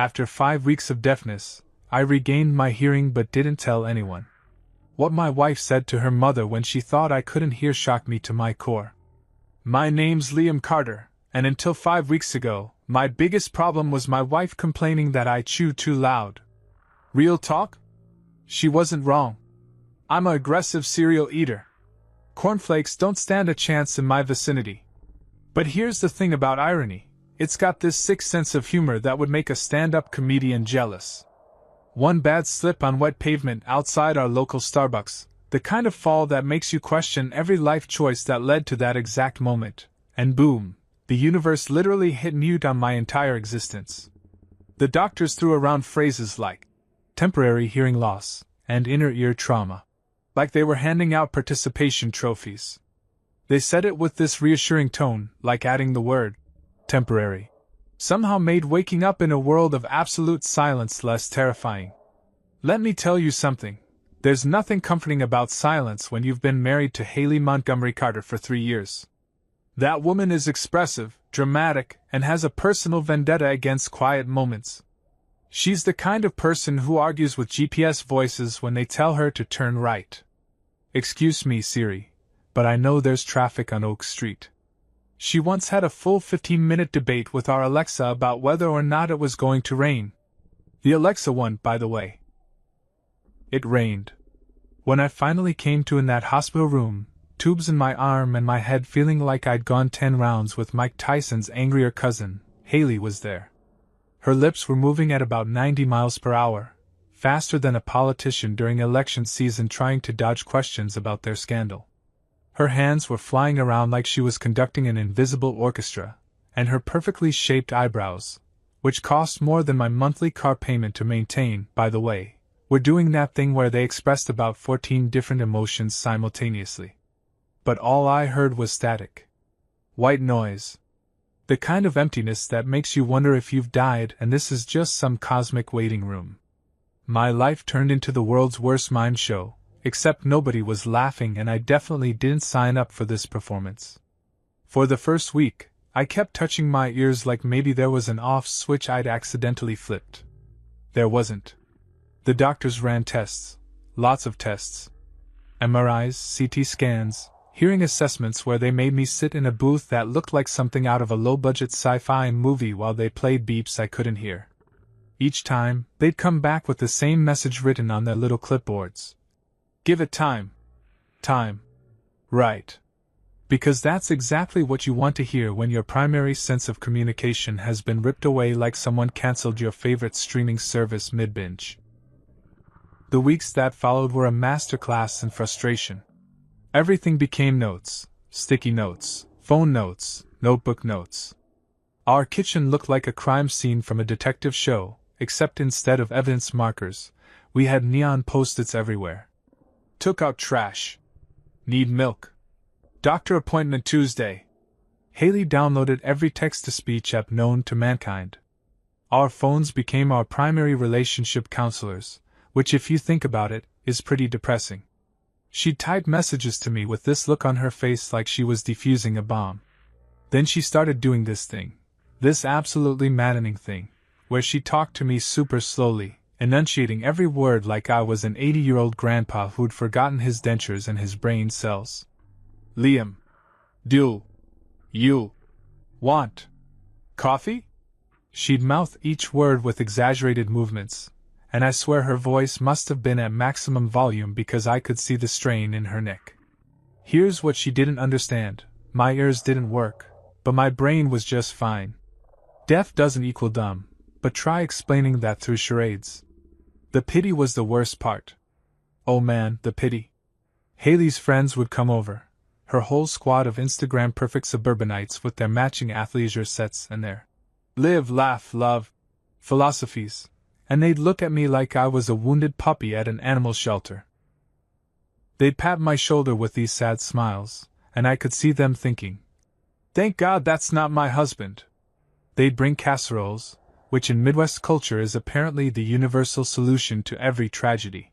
After 5 weeks of deafness, I regained my hearing but didn't tell anyone. What my wife said to her mother when she thought I couldn't hear shocked me to my core. My name's Liam Carter, and until 5 weeks ago, my biggest problem was my wife complaining that I chew too loud. Real talk? She wasn't wrong. I'm an aggressive cereal eater. Cornflakes don't stand a chance in my vicinity. But here's the thing about irony. It's got this sick sense of humor that would make a stand-up comedian jealous. One bad slip on wet pavement outside our local Starbucks, the kind of fall that makes you question every life choice that led to that exact moment, and boom, the universe literally hit mute on my entire existence. The doctors threw around phrases like temporary hearing loss and inner ear trauma, like they were handing out participation trophies. They said it with this reassuring tone, like adding the word temporary somehow made waking up in a world of absolute silence less terrifying. Let me tell you something. There's nothing comforting about silence when you've been married to Haley Montgomery Carter for 3 years. That woman is expressive, dramatic, and has a personal vendetta against quiet moments. She's the kind of person who argues with GPS voices when they tell her to turn right. Excuse me, Siri, but I know there's traffic on Oak Street. She once had a full 15-minute debate with our Alexa about whether or not it was going to rain. The Alexa won, by the way. It rained. When I finally came to in that hospital room, tubes in my arm and my head feeling like I'd gone 10 rounds with Mike Tyson's angrier cousin, Haley was there. Her lips were moving at about 90 miles per hour, faster than a politician during election season trying to dodge questions about their scandal. Her hands were flying around like she was conducting an invisible orchestra, and her perfectly shaped eyebrows, which cost more than my monthly car payment to maintain, by the way, were doing that thing where they expressed about 14 different emotions simultaneously. But all I heard was static. White noise. The kind of emptiness that makes you wonder if you've died and this is just some cosmic waiting room. My life turned into the world's worst mime show, except nobody was laughing and I definitely didn't sign up for this performance. For the first week, I kept touching my ears like maybe there was an off switch I'd accidentally flipped. There wasn't. The doctors ran tests. Lots of tests. MRIs, CT scans, hearing assessments where they made me sit in a booth that looked like something out of a low-budget sci-fi movie while they played beeps I couldn't hear. Each time, they'd come back with the same message written on their little clipboards. Give it time. Time. Right. Because that's exactly what you want to hear when your primary sense of communication has been ripped away like someone cancelled your favorite streaming service mid-binge. The weeks that followed were a masterclass in frustration. Everything became notes, sticky notes, phone notes, notebook notes. Our kitchen looked like a crime scene from a detective show, except instead of evidence markers, we had neon post-its everywhere. Took out trash. Need milk. Doctor appointment Tuesday. Haley downloaded every text-to-speech app known to mankind. Our phones became our primary relationship counselors, which if you think about it, is pretty depressing. She'd type messages to me with this look on her face like she was defusing a bomb. Then she started doing this thing, this absolutely maddening thing, where she talked to me super slowly, enunciating every word like I was an 80-year-old grandpa who'd forgotten his dentures and his brain cells. Liam. Do you want coffee? She'd mouth each word with exaggerated movements, and I swear her voice must have been at maximum volume because I could see the strain in her neck. Here's what she didn't understand. My ears didn't work, but my brain was just fine. Deaf doesn't equal dumb, but try explaining that through charades. The pity was the worst part. Oh man, the pity. Haley's friends would come over, her whole squad of Instagram-perfect suburbanites with their matching athleisure sets and their live, laugh, love philosophies, and they'd look at me like I was a wounded puppy at an animal shelter. They'd pat my shoulder with these sad smiles, and I could see them thinking, "Thank God that's not my husband." They'd bring casseroles, which in Midwest culture is apparently the universal solution to every tragedy.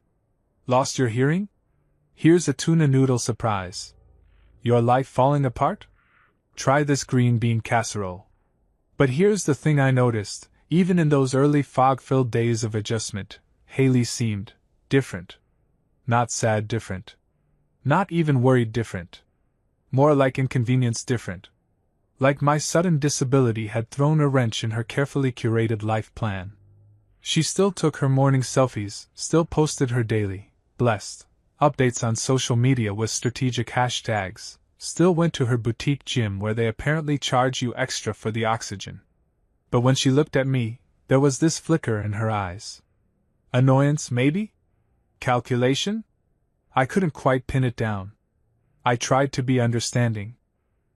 Lost your hearing? Here's a tuna noodle surprise. Your life falling apart? Try this green bean casserole. But here's the thing I noticed, Even in those early fog-filled days of adjustment, Haley seemed different. Not sad different. Not even worried different. More like inconvenience different. Like my sudden disability had thrown a wrench in her carefully curated life plan. She still took her morning selfies, still posted her daily, blessed, updates on social media with strategic hashtags, still went to her boutique gym where they apparently charge you extra for the oxygen. But when she looked at me, there was this flicker in her eyes. Annoyance, maybe? Calculation? I couldn't quite pin it down. I tried to be understanding.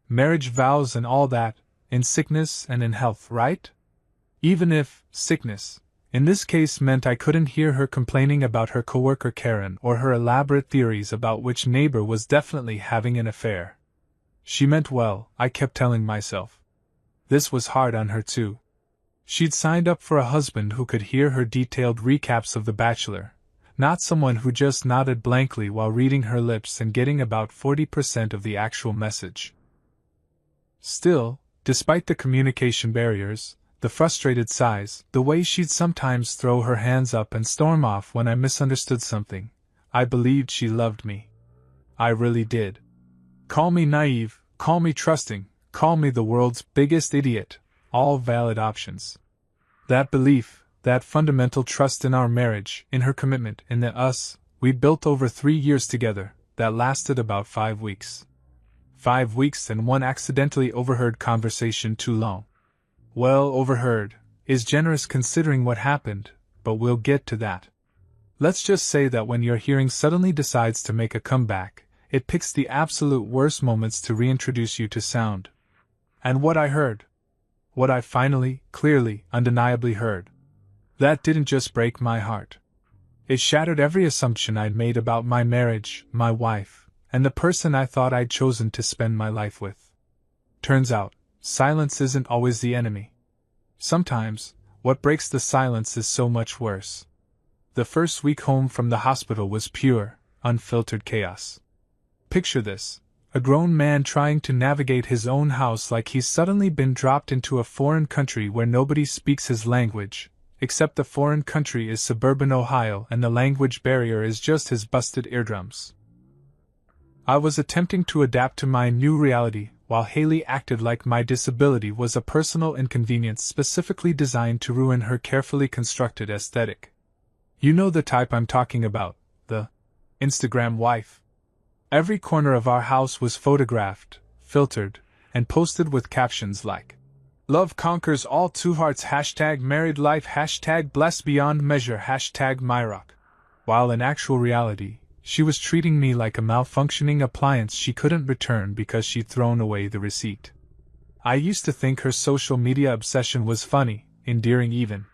Marriage vows and all that, in sickness and in health, right? Even if sickness, in this case, meant I couldn't hear her complaining about her coworker Karen or her elaborate theories about which neighbor was definitely having an affair. She meant well, I kept telling myself. This was hard on her too. She'd signed up for a husband who could hear her detailed recaps of The Bachelor, not someone who just nodded blankly while reading her lips and getting about 40% of the actual message. Still, despite the communication barriers, the frustrated sighs, the way she'd sometimes throw her hands up and storm off when I misunderstood something, I believed she loved me. I really did. Call me naive, call me trusting, call me the world's biggest idiot, all valid options. That belief, that fundamental trust in our marriage, in her commitment, in the us we built over 3 years together, that lasted about 5 weeks. 5 weeks and one accidentally overheard conversation too long. Well, overheard is generous considering what happened, but we'll get to that. Let's just say that when your hearing suddenly decides to make a comeback, it picks the absolute worst moments to reintroduce you to sound. And what I heard, what I finally, clearly, undeniably heard, that didn't just break my heart. It shattered every assumption I'd made about my marriage, my wife, and the person I thought I'd chosen to spend my life with. Turns out, silence isn't always the enemy. Sometimes, what breaks the silence is so much worse. The first week home from the hospital was pure, unfiltered chaos. Picture this. A grown man trying to navigate his own house like he's suddenly been dropped into a foreign country where nobody speaks his language, except the foreign country is suburban Ohio and the language barrier is just his busted eardrums. I was attempting to adapt to my new reality, while Haley acted like my disability was a personal inconvenience specifically designed to ruin her carefully constructed aesthetic. You know the type I'm talking about, the Instagram wife. Every corner of our house was photographed, filtered, and posted with captions like, "Love conquers all, 2 hearts, #married life, #blessed beyond measure, #myrock." While in actual reality, she was treating me like a malfunctioning appliance she couldn't return because she'd thrown away the receipt. I used to think her social media obsession was funny, endearing even.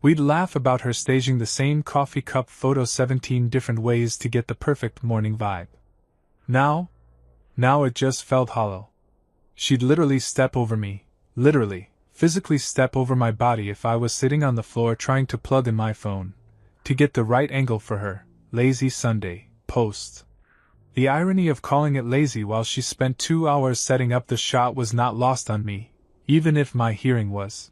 We'd laugh about her staging the same coffee cup photo 17 different ways to get the perfect morning vibe. Now it just felt hollow. She'd literally step over me, literally, physically step over my body if I was sitting on the floor trying to plug in my phone, to get the right angle for her lazy Sunday post. The irony of calling it lazy while she spent 2 hours setting up the shot was not lost on me, even if my hearing was.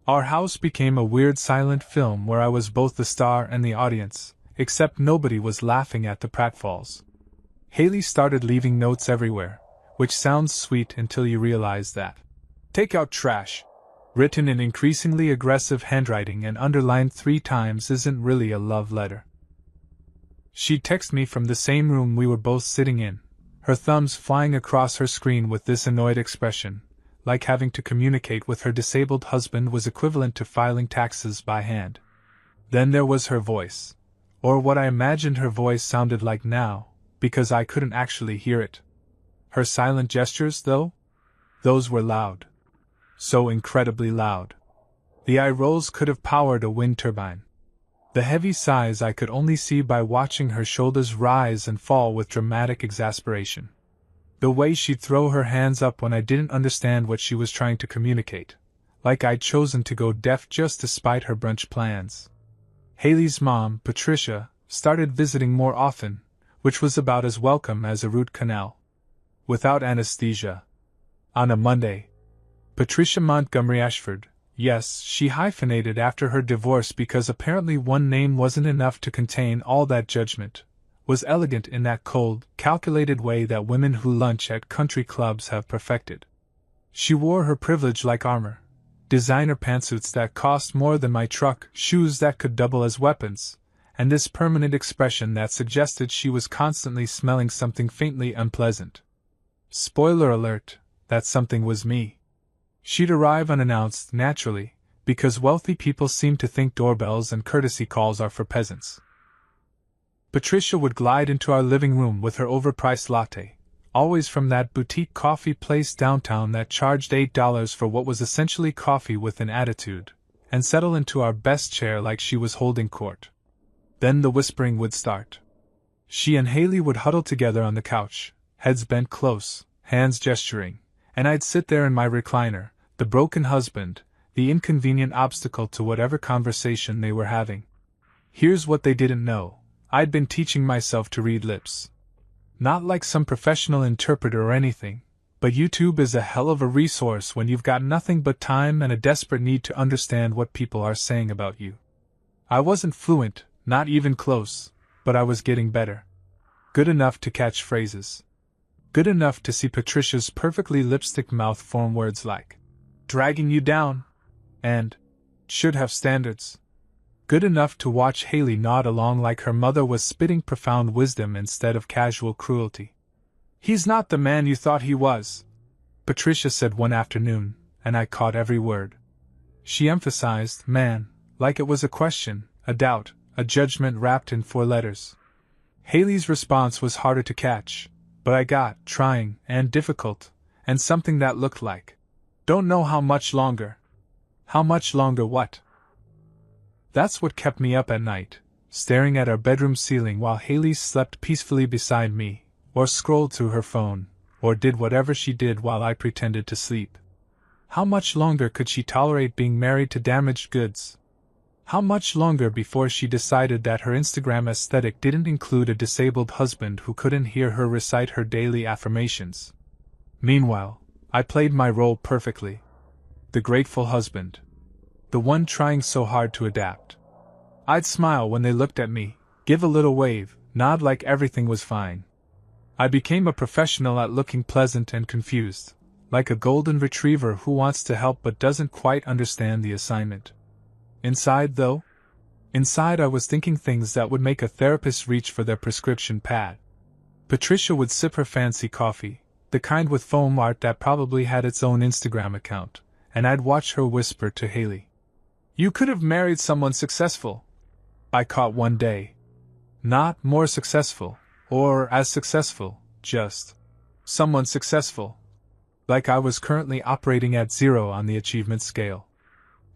Our house became a weird silent film where I was both the star and the audience, except nobody was laughing at the pratfalls. Haley started leaving notes everywhere, which sounds sweet until you realize that "take out trash," written in increasingly aggressive handwriting and underlined 3 times, isn't really a love letter. She'd text me from the same room we were both sitting in, her thumbs flying across her screen with this annoyed expression, like having to communicate with her disabled husband was equivalent to filing taxes by hand. Then there was her voice, or what I imagined her voice sounded like now, because I couldn't actually hear it. Her silent gestures, though? Those were loud. So incredibly loud. The eye rolls could have powered a wind turbine. The heavy sighs I could only see by watching her shoulders rise and fall with dramatic exasperation. The way she'd throw her hands up when I didn't understand what she was trying to communicate, like I'd chosen to go deaf just to spite her brunch plans. Haley's mom, Patricia, started visiting more often, which was about as welcome as a root canal. Without anesthesia. On a Monday, Patricia Montgomery Ashford, Yes, she hyphenated after her divorce because apparently one name wasn't enough to contain all that judgment, was elegant in that cold, calculated way that women who lunch at country clubs have perfected. She wore her privilege like armor. Designer pantsuits that cost more than my truck, shoes that could double as weapons, and this permanent expression that suggested she was constantly smelling something faintly unpleasant. Spoiler alert, that something was me. She'd arrive unannounced, naturally, because wealthy people seem to think doorbells and courtesy calls are for peasants. Patricia would glide into our living room with her overpriced latte, always from that boutique coffee place downtown that charged $8 for what was essentially coffee with an attitude, and settle into our best chair like she was holding court. Then the whispering would start. She and Haley would huddle together on the couch, heads bent close, hands gesturing, and I'd sit there in my recliner, the broken husband, the inconvenient obstacle to whatever conversation they were having. Here's what they didn't know. I'd been teaching myself to read lips. Not like some professional interpreter or anything, but YouTube is a hell of a resource when you've got nothing but time and a desperate need to understand what people are saying about you. I wasn't fluent, not even close, but I was getting better. Good enough to catch phrases. Good enough to see Patricia's perfectly lipstick mouth form words like dragging you down, and should have standards. Good enough to watch Haley nod along like her mother was spitting profound wisdom instead of casual cruelty. "He's not the man you thought he was," Patricia said one afternoon, and I caught every word. She emphasized man, like it was a question, a doubt, a judgment wrapped in 4 letters. Haley's response was harder to catch, but I got trying and difficult, and something that looked like don't know how much longer. How much longer what? That's what kept me up at night, staring at our bedroom ceiling while Haley slept peacefully beside me, or scrolled through her phone, or did whatever she did while I pretended to sleep. How much longer could she tolerate being married to damaged goods? How much longer before she decided that her Instagram aesthetic didn't include a disabled husband who couldn't hear her recite her daily affirmations? Meanwhile, I played my role perfectly. The grateful husband. The one trying so hard to adapt. I'd smile when they looked at me, give a little wave, nod like everything was fine. I became a professional at looking pleasant and confused, like a golden retriever who wants to help but doesn't quite understand the assignment. Inside, though? Inside I was thinking things that would make a therapist reach for their prescription pad. Patricia would sip her fancy coffee, the kind with foam art that probably had its own Instagram account, and I'd watch her whisper to Haley. "You could have married someone successful," I caught one day. Not more successful, or as successful, just someone successful. Like I was currently operating at 0 on the achievement scale.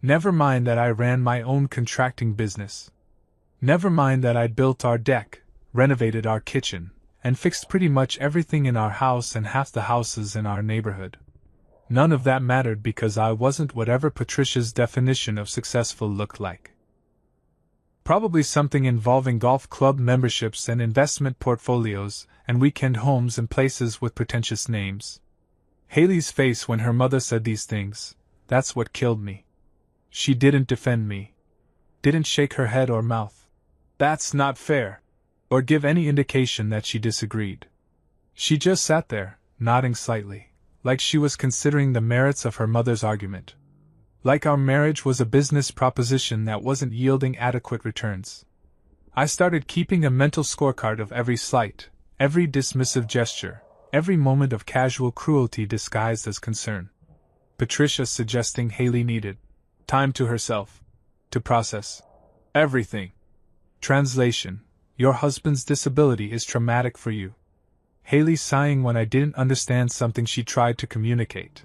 Never mind that I ran my own contracting business. Never mind that I'd built our deck, renovated our kitchen, and fixed pretty much everything in our house and half the houses in our neighborhood. None of that mattered because I wasn't whatever Patricia's definition of successful looked like. Probably something involving golf club memberships and investment portfolios and weekend homes in places with pretentious names. Haley's face when her mother said these things, that's what killed me. She didn't defend me. Didn't shake her head or mouth. "That's not fair," or give any indication that she disagreed. She just sat there, nodding slightly, like she was considering the merits of her mother's argument. Like our marriage was a business proposition that wasn't yielding adequate returns. I started keeping a mental scorecard of every slight, every dismissive gesture, every moment of casual cruelty disguised as concern. Patricia suggesting Haley needed time to herself, to process everything. Translation: your husband's disability is traumatic for you. Haley sighing when I didn't understand something she tried to communicate.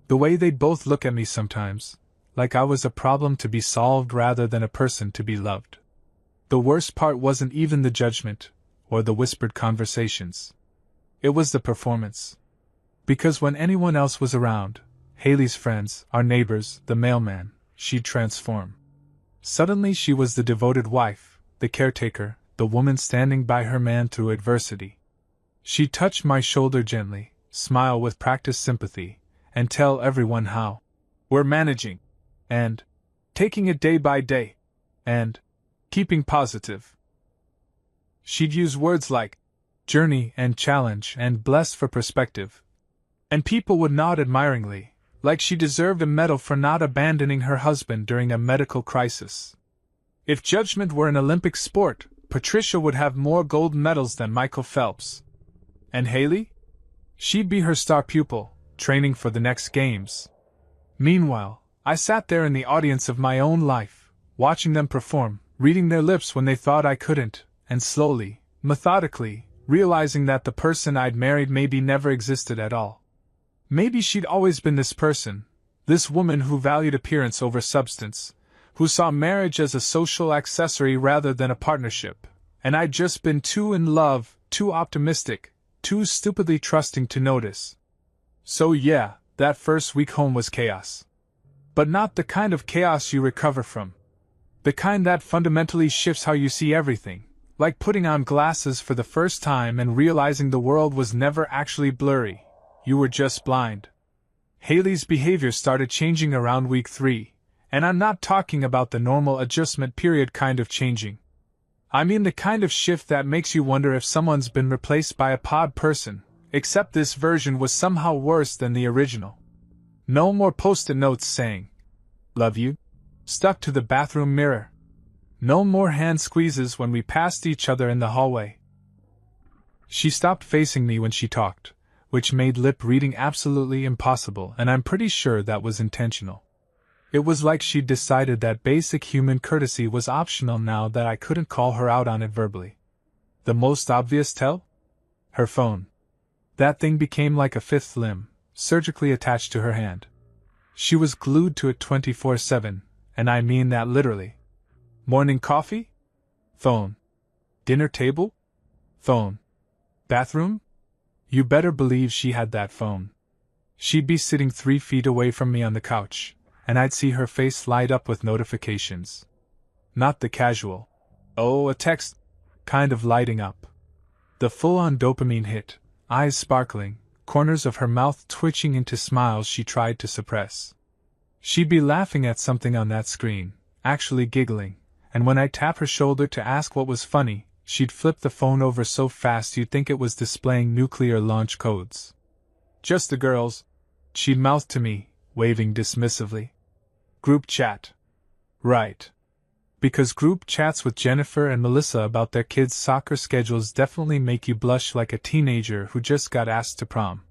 The way they'd both look at me sometimes, like I was a problem to be solved rather than a person to be loved. The worst part wasn't even the judgment, or the whispered conversations. It was the performance. Because when anyone else was around, Haley's friends, our neighbors, the mailman, she'd transform. Suddenly she was the devoted wife, the caretaker, the woman standing by her man through adversity. She'd touch my shoulder gently, smile with practiced sympathy, and tell everyone how we're managing. and taking it day by day, and keeping positive. She'd use words like journey and challenge and blessed for perspective. And people would nod admiringly, like she deserved a medal for not abandoning her husband during a medical crisis. If judgment were an Olympic sport, Patricia would have more gold medals than Michael Phelps. And Haley? She'd be her star pupil, training for the next games. Meanwhile, I sat there in the audience of my own life, watching them perform, reading their lips when they thought I couldn't, and slowly, methodically, realizing that the person I'd married maybe never existed at all. Maybe she'd always been this person, this woman who valued appearance over substance, who saw marriage as a social accessory rather than a partnership, and I'd just been too in love, too optimistic, too stupidly trusting to notice. So yeah, that first week home was chaos. But not the kind of chaos you recover from. The kind that fundamentally shifts how you see everything, like putting on glasses for the first time and realizing the world was never actually blurry, you were just blind. Haley's behavior started changing around week 3, and I'm not talking about the normal adjustment period kind of changing. I mean the kind of shift that makes you wonder if someone's been replaced by a pod person, except this version was somehow worse than the original. No more post-it notes saying, "Love you," stuck to the bathroom mirror. No more hand squeezes when we passed each other in the hallway. She stopped facing me when she talked, which made lip reading absolutely impossible, and I'm pretty sure that was intentional. It was like she'd decided that basic human courtesy was optional now that I couldn't call her out on it verbally. The most obvious tell? Her phone. That thing became like a fifth limb, surgically attached to her hand. She was glued to it 24/7, and I mean that literally. Morning coffee? Phone. Dinner table? Phone. Bathroom? You better believe she had that phone. She'd be sitting 3 feet away from me on the couch, and I'd see her face light up with notifications. Not the casual, "oh, a text," kind of lighting up. The full-on dopamine hit, eyes sparkling, corners of her mouth twitching into smiles she tried to suppress. She'd be laughing at something on that screen, actually giggling, and when I'd tap her shoulder to ask what was funny, she'd flip the phone over so fast you'd think it was displaying nuclear launch codes. "Just the girls," she'd mouth to me, waving dismissively. "Group chat." Right. Because group chats with Jennifer and Melissa about their kids' soccer schedules definitely make you blush like a teenager who just got asked to prom.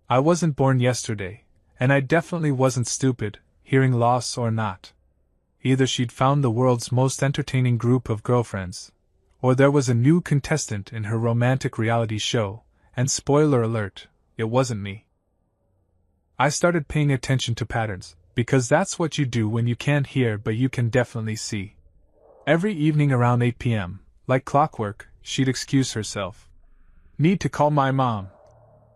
I wasn't born yesterday, and I definitely wasn't stupid, hearing loss or not. Either she'd found the world's most entertaining group of girlfriends, or there was a new contestant in her romantic reality show, and spoiler alert, it wasn't me. I started paying attention to patterns, because that's what you do when you can't hear but you can definitely see. Every evening around 8 p.m., like clockwork, she'd excuse herself. "Need to call my mom."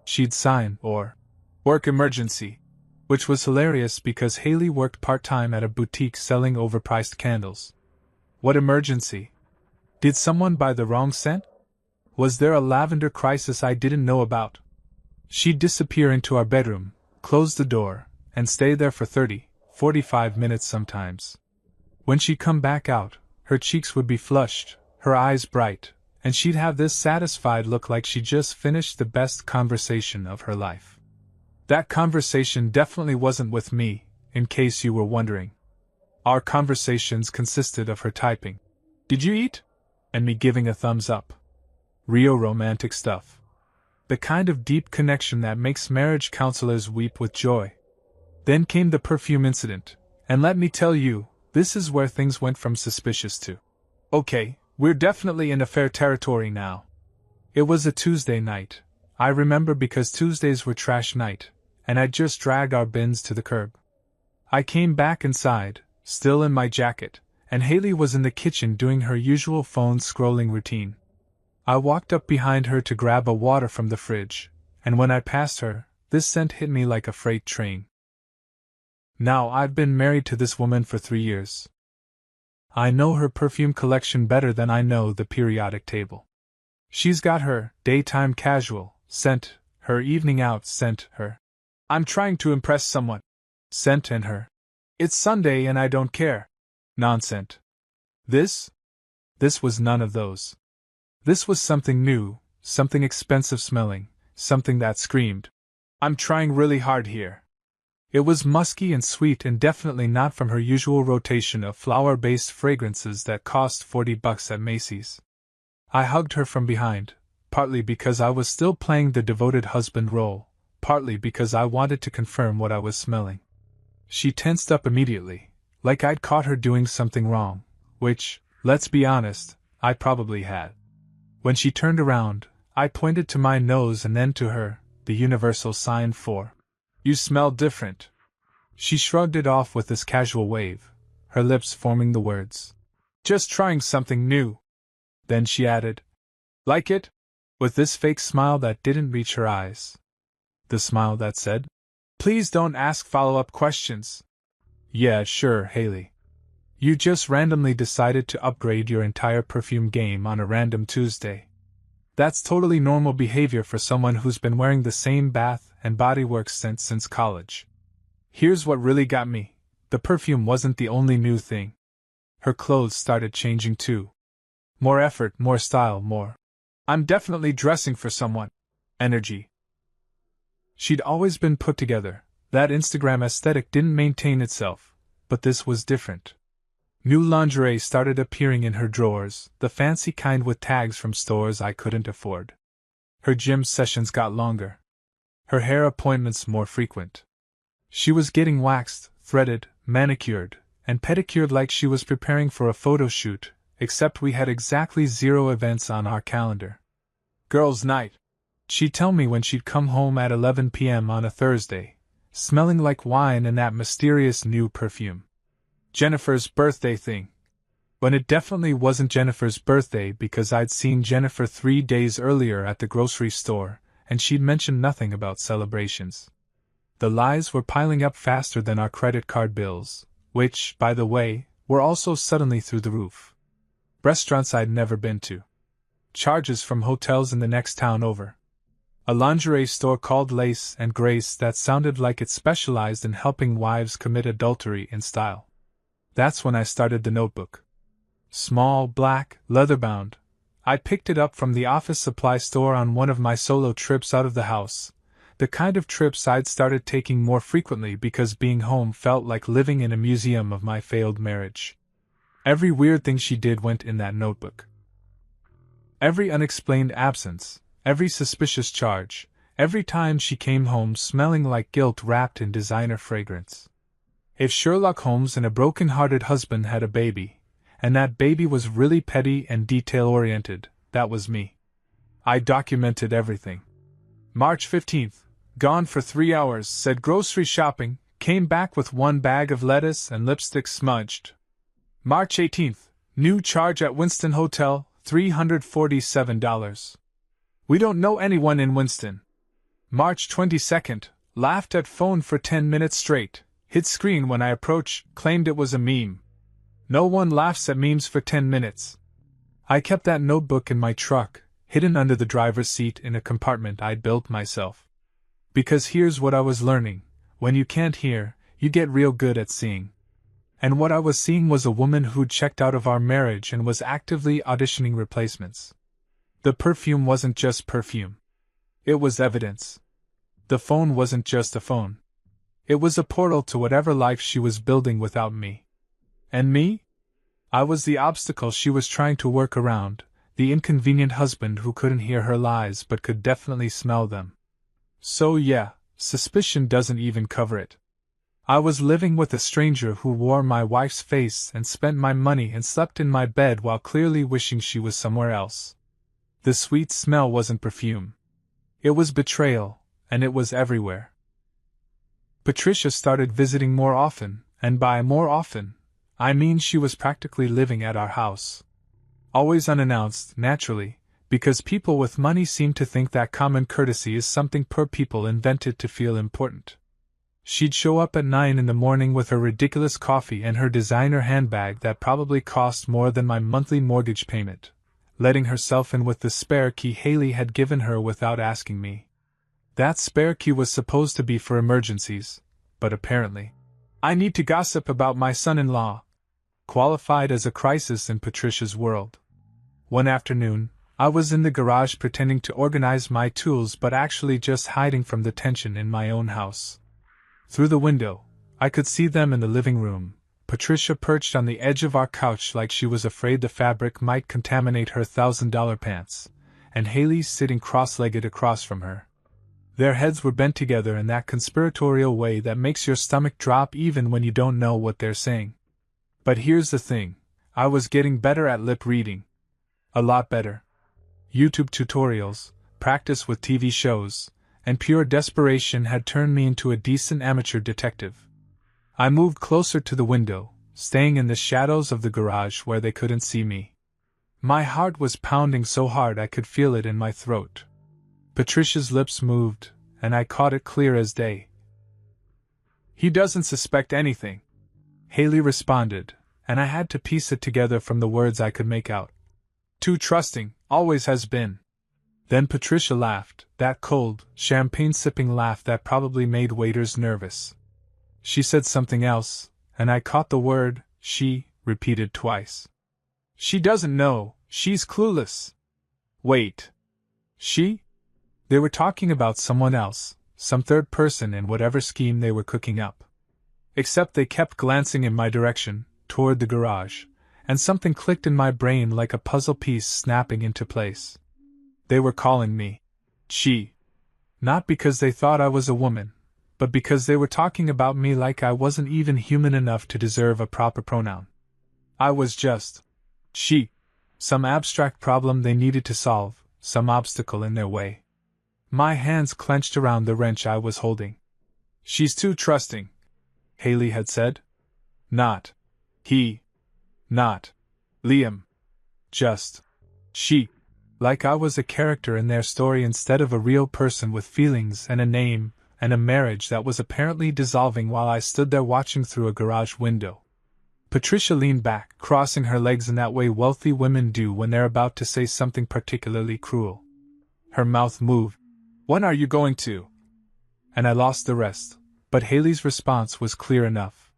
She'd sign, or "work emergency," which was hilarious because Haley worked part-time at a boutique selling overpriced candles. What emergency? Did someone buy the wrong scent? Was there a lavender crisis I didn't know about? She'd disappear into our bedroom, close the door, and stay there for 30, 45 minutes sometimes. When she'd come back out, her cheeks would be flushed, her eyes bright, and she'd have this satisfied look like she just finished the best conversation of her life. That conversation definitely wasn't with me, in case you were wondering. Our conversations consisted of her typing, "Did you eat?" and me giving a thumbs up. Real romantic stuff. The kind of deep connection that makes marriage counselors weep with joy. Then came the perfume incident, and let me tell you, this is where things went from suspicious to, "Okay, we're definitely in affair territory now." It was a Tuesday night, I remember, because Tuesdays were trash night, and I'd just dragged our bins to the curb. I came back inside, still in my jacket, and Haley was in the kitchen doing her usual phone scrolling routine. I walked up behind her to grab a water from the fridge, and when I passed her, this scent hit me like a freight train. Now I've been married to this woman for 3 years. I know her perfume collection better than I know the periodic table. She's got her daytime casual scent, her evening out scent, her "I'm trying to impress someone" scent, and her It's Sunday and I don't care. Nonsense. This? This was none of those. This was something new, something expensive smelling, something that screamed, I'm trying really hard here. It was musky and sweet and definitely not from her usual rotation of flower-based fragrances that cost $40 at Macy's. I hugged her from behind, partly because I was still playing the devoted husband role, partly because I wanted to confirm what I was smelling. She tensed up immediately, like I'd caught her doing something wrong, which, let's be honest, I probably had. When she turned around, I pointed to my nose and then to her, the universal sign for, you smell different. She shrugged it off with this casual wave, her lips forming the words, just trying something new. Then she added, like it? With this fake smile that didn't reach her eyes. The smile that said, please don't ask follow-up questions. Yeah, sure, Haley. You just randomly decided to upgrade your entire perfume game on a random Tuesday. That's totally normal behavior for someone who's been wearing the same Bath and Body Works scent since college. Here's what really got me. The perfume wasn't the only new thing. Her clothes started changing too. More effort, more style, more. I'm definitely dressing for someone. Energy. She'd always been put together. That Instagram aesthetic didn't maintain itself, but this was different. New lingerie started appearing in her drawers, the fancy kind with tags from stores I couldn't afford. Her gym sessions got longer. Her hair appointments more frequent. She was getting waxed, threaded, manicured, and pedicured like she was preparing for a photo shoot, except we had exactly 0 events on our calendar. Girls' night. She'd tell me when she'd come home at 11 p.m. on a Thursday, smelling like wine and that mysterious new perfume. Jennifer's birthday thing. When it definitely wasn't Jennifer's birthday because I'd seen Jennifer 3 days earlier at the grocery store, and she'd mentioned nothing about celebrations. The lies were piling up faster than our credit card bills, which, by the way, were also suddenly through the roof. Restaurants I'd never been to. Charges from hotels in the next town over. A lingerie store called Lace and Grace that sounded like it specialized in helping wives commit adultery in style. That's when I started the notebook. Small, black, leather-bound. I picked it up from the office supply store on one of my solo trips out of the house, the kind of trips I'd started taking more frequently because being home felt like living in a museum of my failed marriage. Every weird thing she did went in that notebook. Every unexplained absence, every suspicious charge, every time she came home smelling like guilt wrapped in designer fragrance. If Sherlock Holmes and a broken-hearted husband had a baby, and that baby was really petty and detail-oriented, that was me. I documented everything. March 15th, gone for 3 hours, said grocery shopping, came back with 1 bag of lettuce and lipstick smudged. March 18th, new charge at Winston Hotel, $347. We don't know anyone in Winston. March 22nd, laughed at phone for 10 minutes straight. Hit screen when I approached, claimed it was a meme. No one laughs at memes for 10 minutes. I kept that notebook in my truck, hidden under the driver's seat in a compartment I'd built myself. Because here's what I was learning: when you can't hear, you get real good at seeing. And what I was seeing was a woman who'd checked out of our marriage and was actively auditioning replacements. The perfume wasn't just perfume. It was evidence. The phone wasn't just a phone. It was a portal to whatever life she was building without me. And me? I was the obstacle she was trying to work around, the inconvenient husband who couldn't hear her lies but could definitely smell them. So yeah, suspicion doesn't even cover it. I was living with a stranger who wore my wife's face and spent my money and slept in my bed while clearly wishing she was somewhere else. The sweet smell wasn't perfume. It was betrayal, and it was everywhere. Patricia started visiting more often, and by more often, I mean she was practically living at our house. Always unannounced, naturally, because people with money seem to think that common courtesy is something poor people invented to feel important. She'd show up at 9 in the morning with her ridiculous coffee and her designer handbag that probably cost more than my monthly mortgage payment, letting herself in with the spare key Haley had given her without asking me. That spare key was supposed to be for emergencies, but apparently. I need to gossip about my son-in-law. Qualified as a crisis in Patricia's world. One afternoon, I was in the garage pretending to organize my tools but actually just hiding from the tension in my own house. Through the window, I could see them in the living room, Patricia perched on the edge of our couch like she was afraid the fabric might contaminate her $1,000 pants, and Haley sitting cross-legged across from her. Their heads were bent together in that conspiratorial way that makes your stomach drop even when you don't know what they're saying. But here's the thing, I was getting better at lip reading. A lot better. YouTube tutorials, practice with TV shows, and pure desperation had turned me into a decent amateur detective. I moved closer to the window, staying in the shadows of the garage where they couldn't see me. My heart was pounding so hard I could feel it in my throat. Patricia's lips moved, and I caught it clear as day. "He doesn't suspect anything," Haley responded, and I had to piece it together from the words I could make out. "Too trusting, always has been." Then Patricia laughed, that cold, champagne-sipping laugh that probably made waiters nervous. She said something else, and I caught the word, she, repeated twice. "She doesn't know, she's clueless." Wait. She? They were talking about someone else, some third person in whatever scheme they were cooking up. Except they kept glancing in my direction, toward the garage, and something clicked in my brain like a puzzle piece snapping into place. They were calling me she. Not because they thought I was a woman, but because they were talking about me like I wasn't even human enough to deserve a proper pronoun. I was just she. Some abstract problem they needed to solve, some obstacle in their way. My hands clenched around the wrench I was holding. "She's too trusting," Haley had said. Not he. Not Liam. Just she. Like I was a character in their story instead of a real person with feelings and a name, and a marriage that was apparently dissolving while I stood there watching through a garage window. Patricia leaned back, crossing her legs in that way wealthy women do when they're about to say something particularly cruel. Her mouth moved. "When are you going to?" And I lost the rest, but Haley's response was clear enough.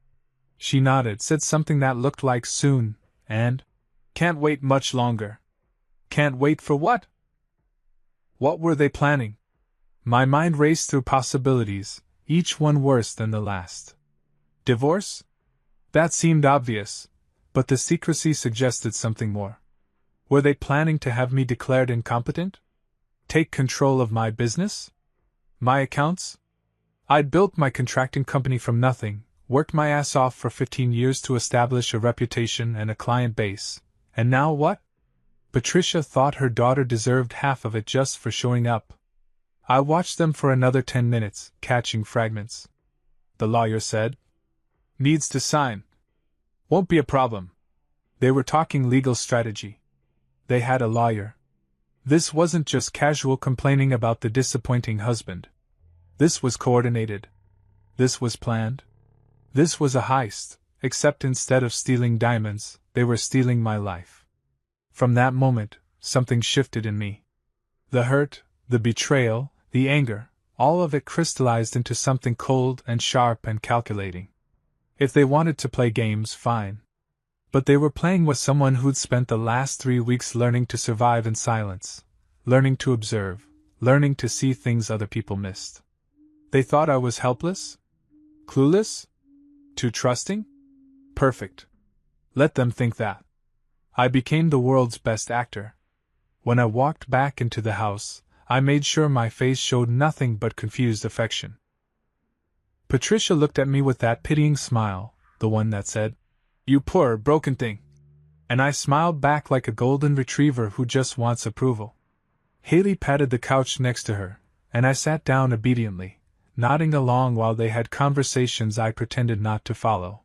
She nodded, said something that looked like soon, and "Can't wait much longer." Can't wait for what? What were they planning? My mind raced through possibilities, each one worse than the last. Divorce? That seemed obvious, but the secrecy suggested something more. Were they planning to have me declared incompetent? Take control of my business? My accounts? I'd built my contracting company from nothing, worked my ass off for 15 years to establish a reputation and a client base, and now what? Patricia thought her daughter deserved half of it just for showing up. I watched them for another 10 minutes, catching fragments. The lawyer said, "Needs to sign." "Won't be a problem." They were talking legal strategy. They had a lawyer. This wasn't just casual complaining about the disappointing husband. This was coordinated. This was planned. This was a heist, except instead of stealing diamonds, they were stealing my life. From that moment, something shifted in me. The hurt, the betrayal, the anger, all of it crystallized into something cold and sharp and calculating. If they wanted to play games, fine. But they were playing with someone who'd spent the last 3 weeks learning to survive in silence, learning to observe, learning to see things other people missed. They thought I was helpless? Clueless? Too trusting? Perfect. Let them think that. I became the world's best actor. When I walked back into the house, I made sure my face showed nothing but confused affection. Patricia looked at me with that pitying smile, the one that said, "You poor, broken thing." And I smiled back like a golden retriever who just wants approval. Haley patted the couch next to her, and I sat down obediently, nodding along while they had conversations I pretended not to follow.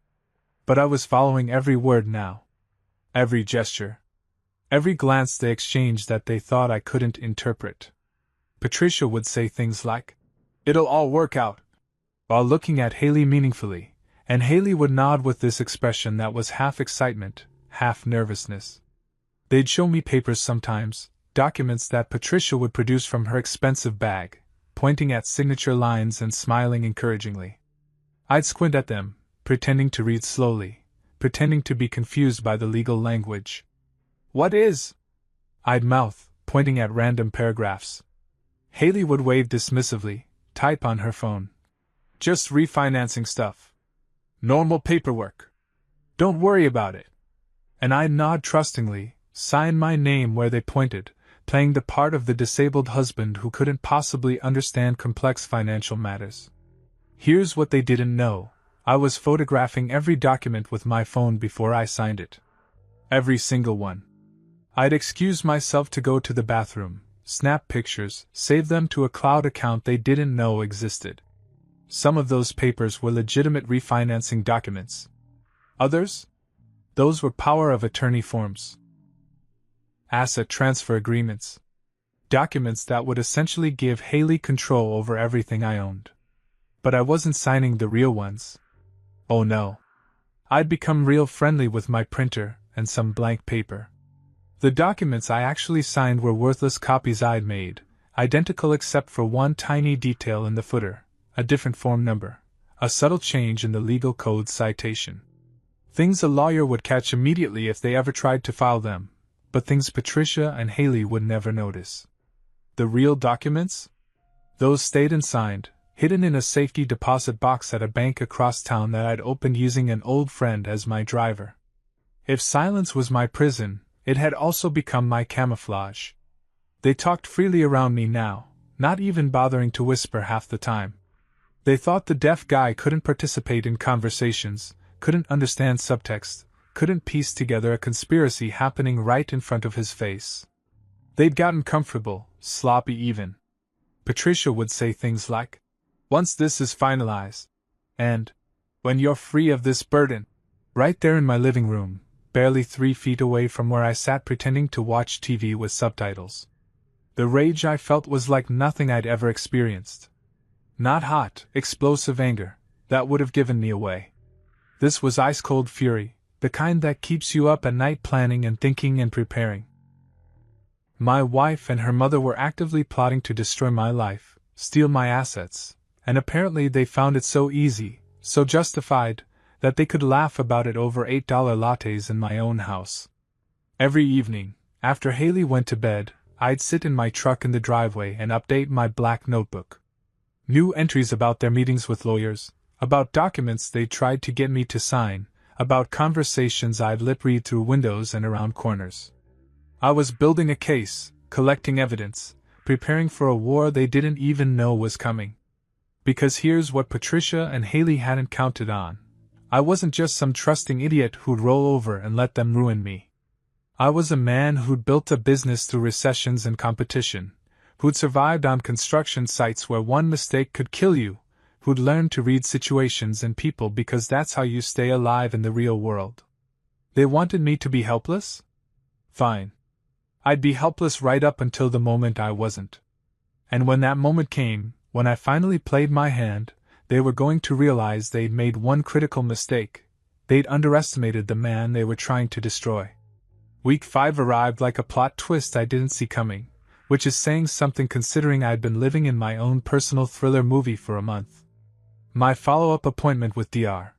But I was following every word now. Every gesture. Every glance they exchanged that they thought I couldn't interpret. Patricia would say things like, "It'll all work out," while looking at Haley meaningfully, and Haley would nod with this expression that was half excitement, half nervousness. They'd show me papers sometimes, documents that Patricia would produce from her expensive bag, pointing at signature lines and smiling encouragingly. I'd squint at them, pretending to read slowly, pretending to be confused by the legal language. "What is?" I'd mouth, pointing at random paragraphs. Haley would wave dismissively, type on her phone. "Just refinancing stuff. Normal paperwork. Don't worry about it." And I'd nod trustingly, sign my name where they pointed, playing the part of the disabled husband who couldn't possibly understand complex financial matters. Here's what they didn't know. I was photographing every document with my phone before I signed it. Every single one. I'd excuse myself to go to the bathroom, snap pictures, save them to a cloud account they didn't know existed. Some of those papers were legitimate refinancing documents. Others? Those were power of attorney forms. Asset transfer agreements. Documents that would essentially give Haley control over everything I owned. But I wasn't signing the real ones. Oh no. I'd become real friendly with my printer and some blank paper. The documents I actually signed were worthless copies I'd made, identical except for one tiny detail in the footer, a different form number, a subtle change in the legal code citation. Things a lawyer would catch immediately if they ever tried to file them, but things Patricia and Haley would never notice. The real documents? Those stayed unsigned, hidden in a safety deposit box at a bank across town that I'd opened using an old friend as my driver. If silence was my prison, it had also become my camouflage. They talked freely around me now, not even bothering to whisper half the time. They thought the deaf guy couldn't participate in conversations, couldn't understand subtext, couldn't piece together a conspiracy happening right in front of his face. They'd gotten comfortable, sloppy even. Patricia would say things like, "Once this is finalized," and, "when you're free of this burden," right there in my living room, barely 3 feet away from where I sat pretending to watch TV with subtitles. The rage I felt was like nothing I'd ever experienced. Not hot, explosive anger, that would have given me away. This was ice-cold fury, the kind that keeps you up at night planning and thinking and preparing. My wife and her mother were actively plotting to destroy my life, steal my assets, and apparently they found it so easy, so justified, that they could laugh about it over $8 lattes in my own house. Every evening, after Haley went to bed, I'd sit in my truck in the driveway and update my black notebook. New entries about their meetings with lawyers, about documents they tried to get me to sign, about conversations I'd lip-read through windows and around corners. I was building a case, collecting evidence, preparing for a war they didn't even know was coming. Because here's what Patricia and Haley hadn't counted on. I wasn't just some trusting idiot who'd roll over and let them ruin me. I was a man who'd built a business through recessions and competition, who'd survived on construction sites where one mistake could kill you, who'd learned to read situations and people because that's how you stay alive in the real world. They wanted me to be helpless? Fine. I'd be helpless right up until the moment I wasn't. And when that moment came, when I finally played my hand, they were going to realize they'd made one critical mistake. They'd underestimated the man they were trying to destroy. Week 5 arrived like a plot twist I didn't see coming, which is saying something considering I'd been living in my own personal thriller movie for a month. My follow-up appointment with Dr.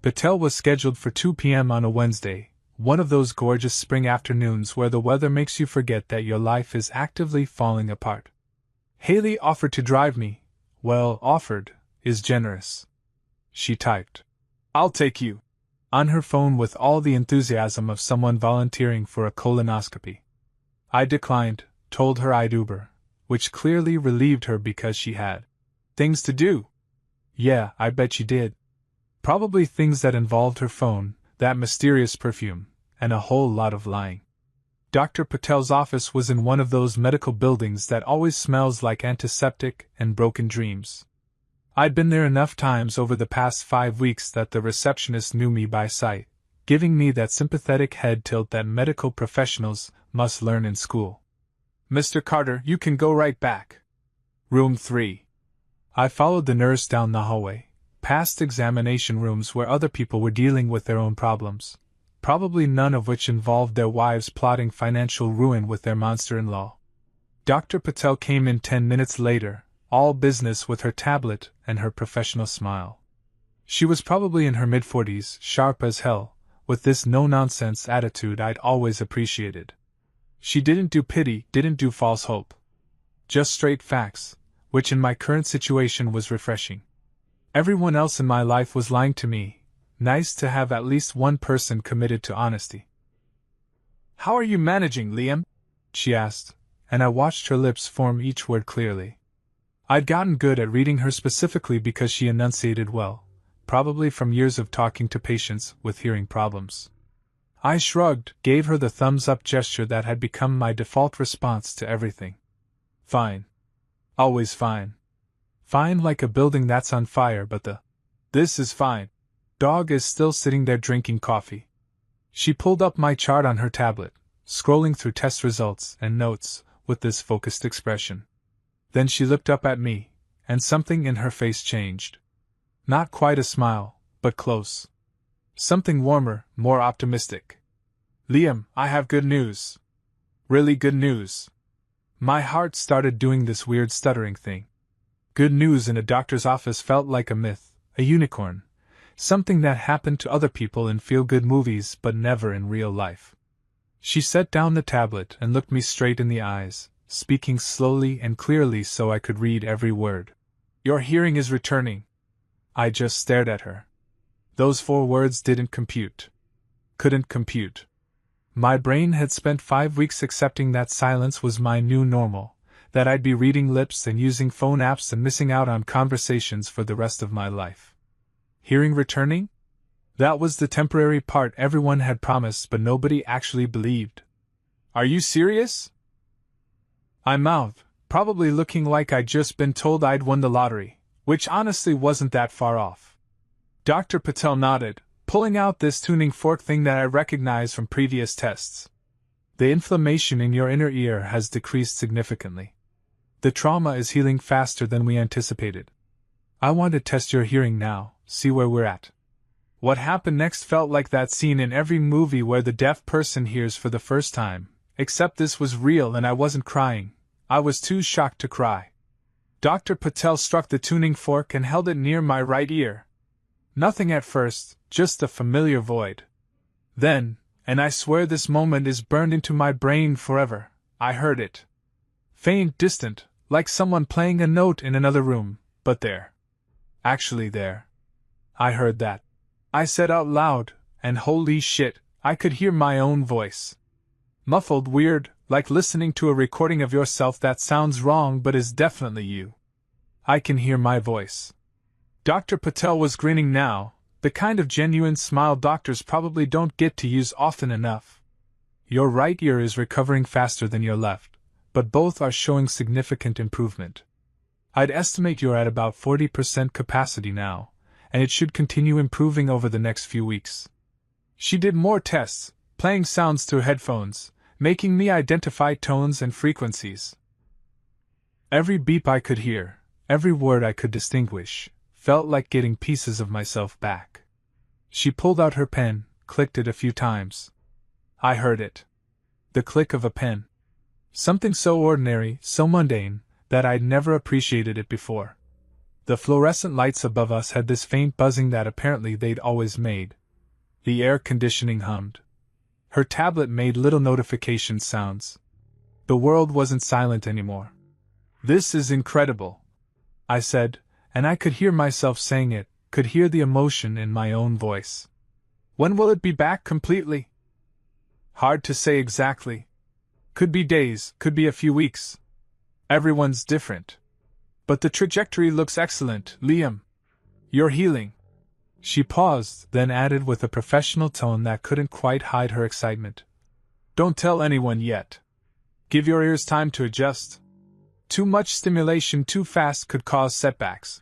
Patel was scheduled for 2 p.m. on a Wednesday, one of those gorgeous spring afternoons where the weather makes you forget that your life is actively falling apart. Haley offered to drive me. Well, offered is generous. She typed, "I'll take you," on her phone with all the enthusiasm of someone volunteering for a colonoscopy. I declined, told her I'd Uber, which clearly relieved her because she had things to do. Yeah, I bet she did. Probably things that involved her phone, that mysterious perfume, and a whole lot of lying. Dr. Patel's office was in one of those medical buildings that always smells like antiseptic and broken dreams. I'd been there enough times over the past 5 weeks that the receptionist knew me by sight, giving me that sympathetic head tilt that medical professionals must learn in school. "Mr. Carter, you can go right back. Room 3. I followed the nurse down the hallway, past examination rooms where other people were dealing with their own problems, probably none of which involved their wives plotting financial ruin with their monster-in-law. Dr. Patel came in 10 minutes later, all business with her tablet and her professional smile. She was probably in her mid-40s, sharp as hell, with this no-nonsense attitude I'd always appreciated. She didn't do pity, didn't do false hope. Just straight facts, which in my current situation was refreshing. Everyone else in my life was lying to me. Nice to have at least one person committed to honesty. "How are you managing, Liam?" she asked, and I watched her lips form each word clearly. I'd gotten good at reading her specifically because she enunciated well, probably from years of talking to patients with hearing problems. I shrugged, gave her the thumbs-up gesture that had become my default response to everything. Fine. Always fine. Fine like a building that's on fire, but this is fine. Dog is still sitting there drinking coffee. She pulled up my chart on her tablet, scrolling through test results and notes with this focused expression. Then she looked up at me, and something in her face changed. Not quite a smile, but close. Something warmer, more optimistic. "Liam, I have good news. Really good news." My heart started doing this weird stuttering thing. Good news in a doctor's office felt like a myth, a unicorn, something that happened to other people in feel-good movies but never in real life. She set down the tablet and looked me straight in the eyes, speaking slowly and clearly so I could read every word. "Your hearing is returning." I just stared at her. Those 4 words didn't compute. Couldn't compute. My brain had spent 5 weeks accepting that silence was my new normal, that I'd be reading lips and using phone apps and missing out on conversations for the rest of my life. Hearing returning? That was the temporary part everyone had promised but nobody actually believed. "Are you serious?" I mouthed, probably looking like I'd just been told I'd won the lottery, which honestly wasn't that far off. Dr. Patel nodded, pulling out this tuning fork thing that I recognized from previous tests. "The inflammation in your inner ear has decreased significantly. The trauma is healing faster than we anticipated. I want to test your hearing now, see where we're at." What happened next felt like that scene in every movie where the deaf person hears for the first time, except this was real and I wasn't crying. I was too shocked to cry. Dr. Patel struck the tuning fork and held it near my right ear. Nothing at first, just a familiar void. Then, and I swear this moment is burned into my brain forever, I heard it. Faint, distant, like someone playing a note in another room, but there. Actually there. I heard that. I said out loud, and holy shit, I could hear my own voice. Muffled, weird, like listening to a recording of yourself that sounds wrong but is definitely you. I can hear my voice. Dr. Patel was grinning now, the kind of genuine smile doctors probably don't get to use often enough. "Your right ear is recovering faster than your left, but both are showing significant improvement. I'd estimate you're at about 40% capacity now, and it should continue improving over the next few weeks." She did more tests, playing sounds through headphones, making me identify tones and frequencies. Every beep I could hear, every word I could distinguish, felt like getting pieces of myself back. She pulled out her pen, clicked it a few times. I heard it. The click of a pen. Something so ordinary, so mundane, that I'd never appreciated it before. The fluorescent lights above us had this faint buzzing that apparently they'd always made. The air conditioning hummed. Her tablet made little notification sounds. The world wasn't silent anymore. "This is incredible," I said, and I could hear myself saying it, could hear the emotion in my own voice. "When will it be back completely?" "Hard to say exactly. Could be days, could be a few weeks. Everyone's different. But the trajectory looks excellent, Liam. You're healing." She paused, then added with a professional tone that couldn't quite hide her excitement. "Don't tell anyone yet. Give your ears time to adjust. Too much stimulation too fast could cause setbacks."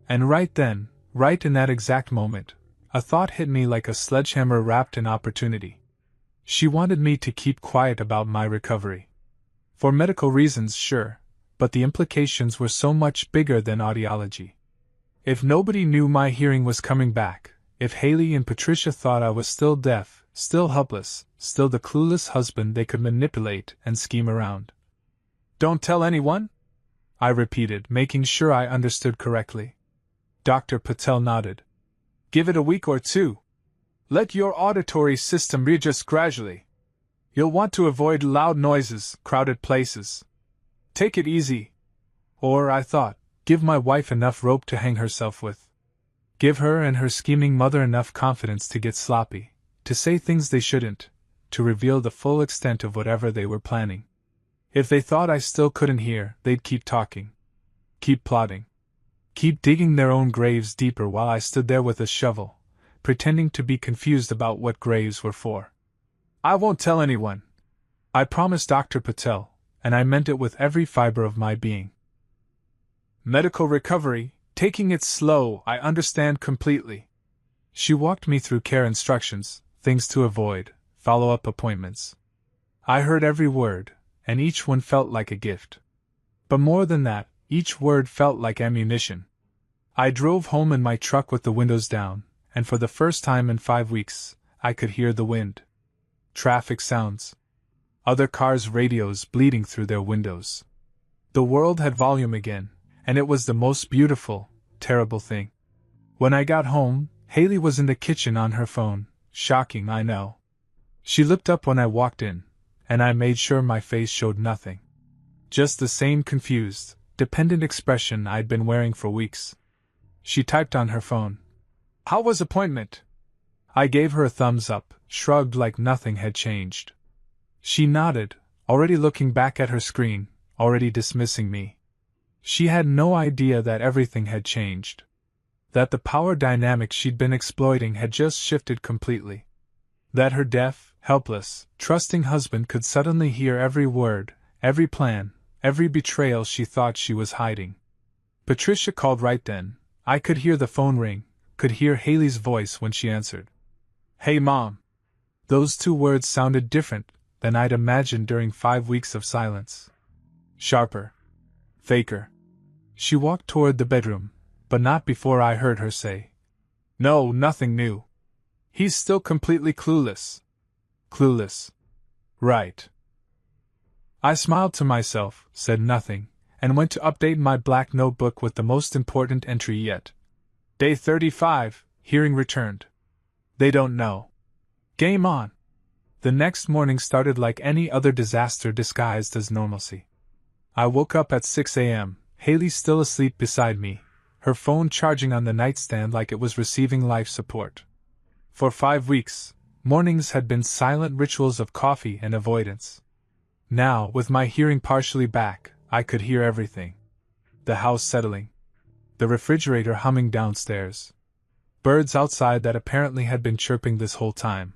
And right then, right in that exact moment, a thought hit me like a sledgehammer wrapped in opportunity. She wanted me to keep quiet about my recovery. For medical reasons, sure, but the implications were so much bigger than audiology. If nobody knew my hearing was coming back, if Haley and Patricia thought I was still deaf, still helpless, still the clueless husband they could manipulate and scheme around. "Don't tell anyone?" I repeated, making sure I understood correctly. Dr. Patel nodded. Give it a week or two. Let your auditory system readjust gradually. You'll want to avoid loud noises, crowded places. Take it easy. Or, I thought, give my wife enough rope to hang herself with. Give her and her scheming mother enough confidence to get sloppy, to say things they shouldn't, to reveal the full extent of whatever they were planning. If they thought I still couldn't hear, they'd keep talking. Keep plotting. Keep digging their own graves deeper while I stood there with a shovel, pretending to be confused about what graves were for. I won't tell anyone. I promised Dr. Patel, and I meant it with every fiber of my being. Medical recovery, taking it slow, I understand completely. She walked me through care instructions, things to avoid, follow-up appointments. I heard every word, and each one felt like a gift. But more than that, each word felt like ammunition. I drove home in my truck with the windows down, and for the first time in 5 weeks, I could hear the wind. Traffic sounds. Other cars' radios bleeding through their windows. The world had volume again, and it was the most beautiful, terrible thing. When I got home, Haley was in the kitchen on her phone. Shocking, I know. She looked up when I walked in, and I made sure my face showed nothing. Just the same confused, dependent expression I'd been wearing for weeks. She typed on her phone. How was appointment? I gave her a thumbs up, shrugged like nothing had changed. She nodded, already looking back at her screen, already dismissing me. She had no idea that everything had changed. That the power dynamic she'd been exploiting had just shifted completely. That her deaf, helpless, trusting husband could suddenly hear every word, every plan, every betrayal she thought she was hiding. Patricia called right then. I could hear the phone ring, could hear Haley's voice when she answered. Hey, Mom. Those 2 words sounded different than I'd imagined during 5 weeks of silence. Sharper. Faker. She walked toward the bedroom, but not before I heard her say, No, nothing new. He's still completely clueless. Clueless. Right. I smiled to myself, said nothing, and went to update my black notebook with the most important entry yet. Day 35, hearing returned. They don't know. Game on. The next morning started like any other disaster disguised as normalcy. I woke up at 6 a.m., Haley still asleep beside me, her phone charging on the nightstand like it was receiving life support. For 5 weeks, mornings had been silent rituals of coffee and avoidance. Now, with my hearing partially back, I could hear everything. The house settling. The refrigerator humming downstairs. Birds outside that apparently had been chirping this whole time.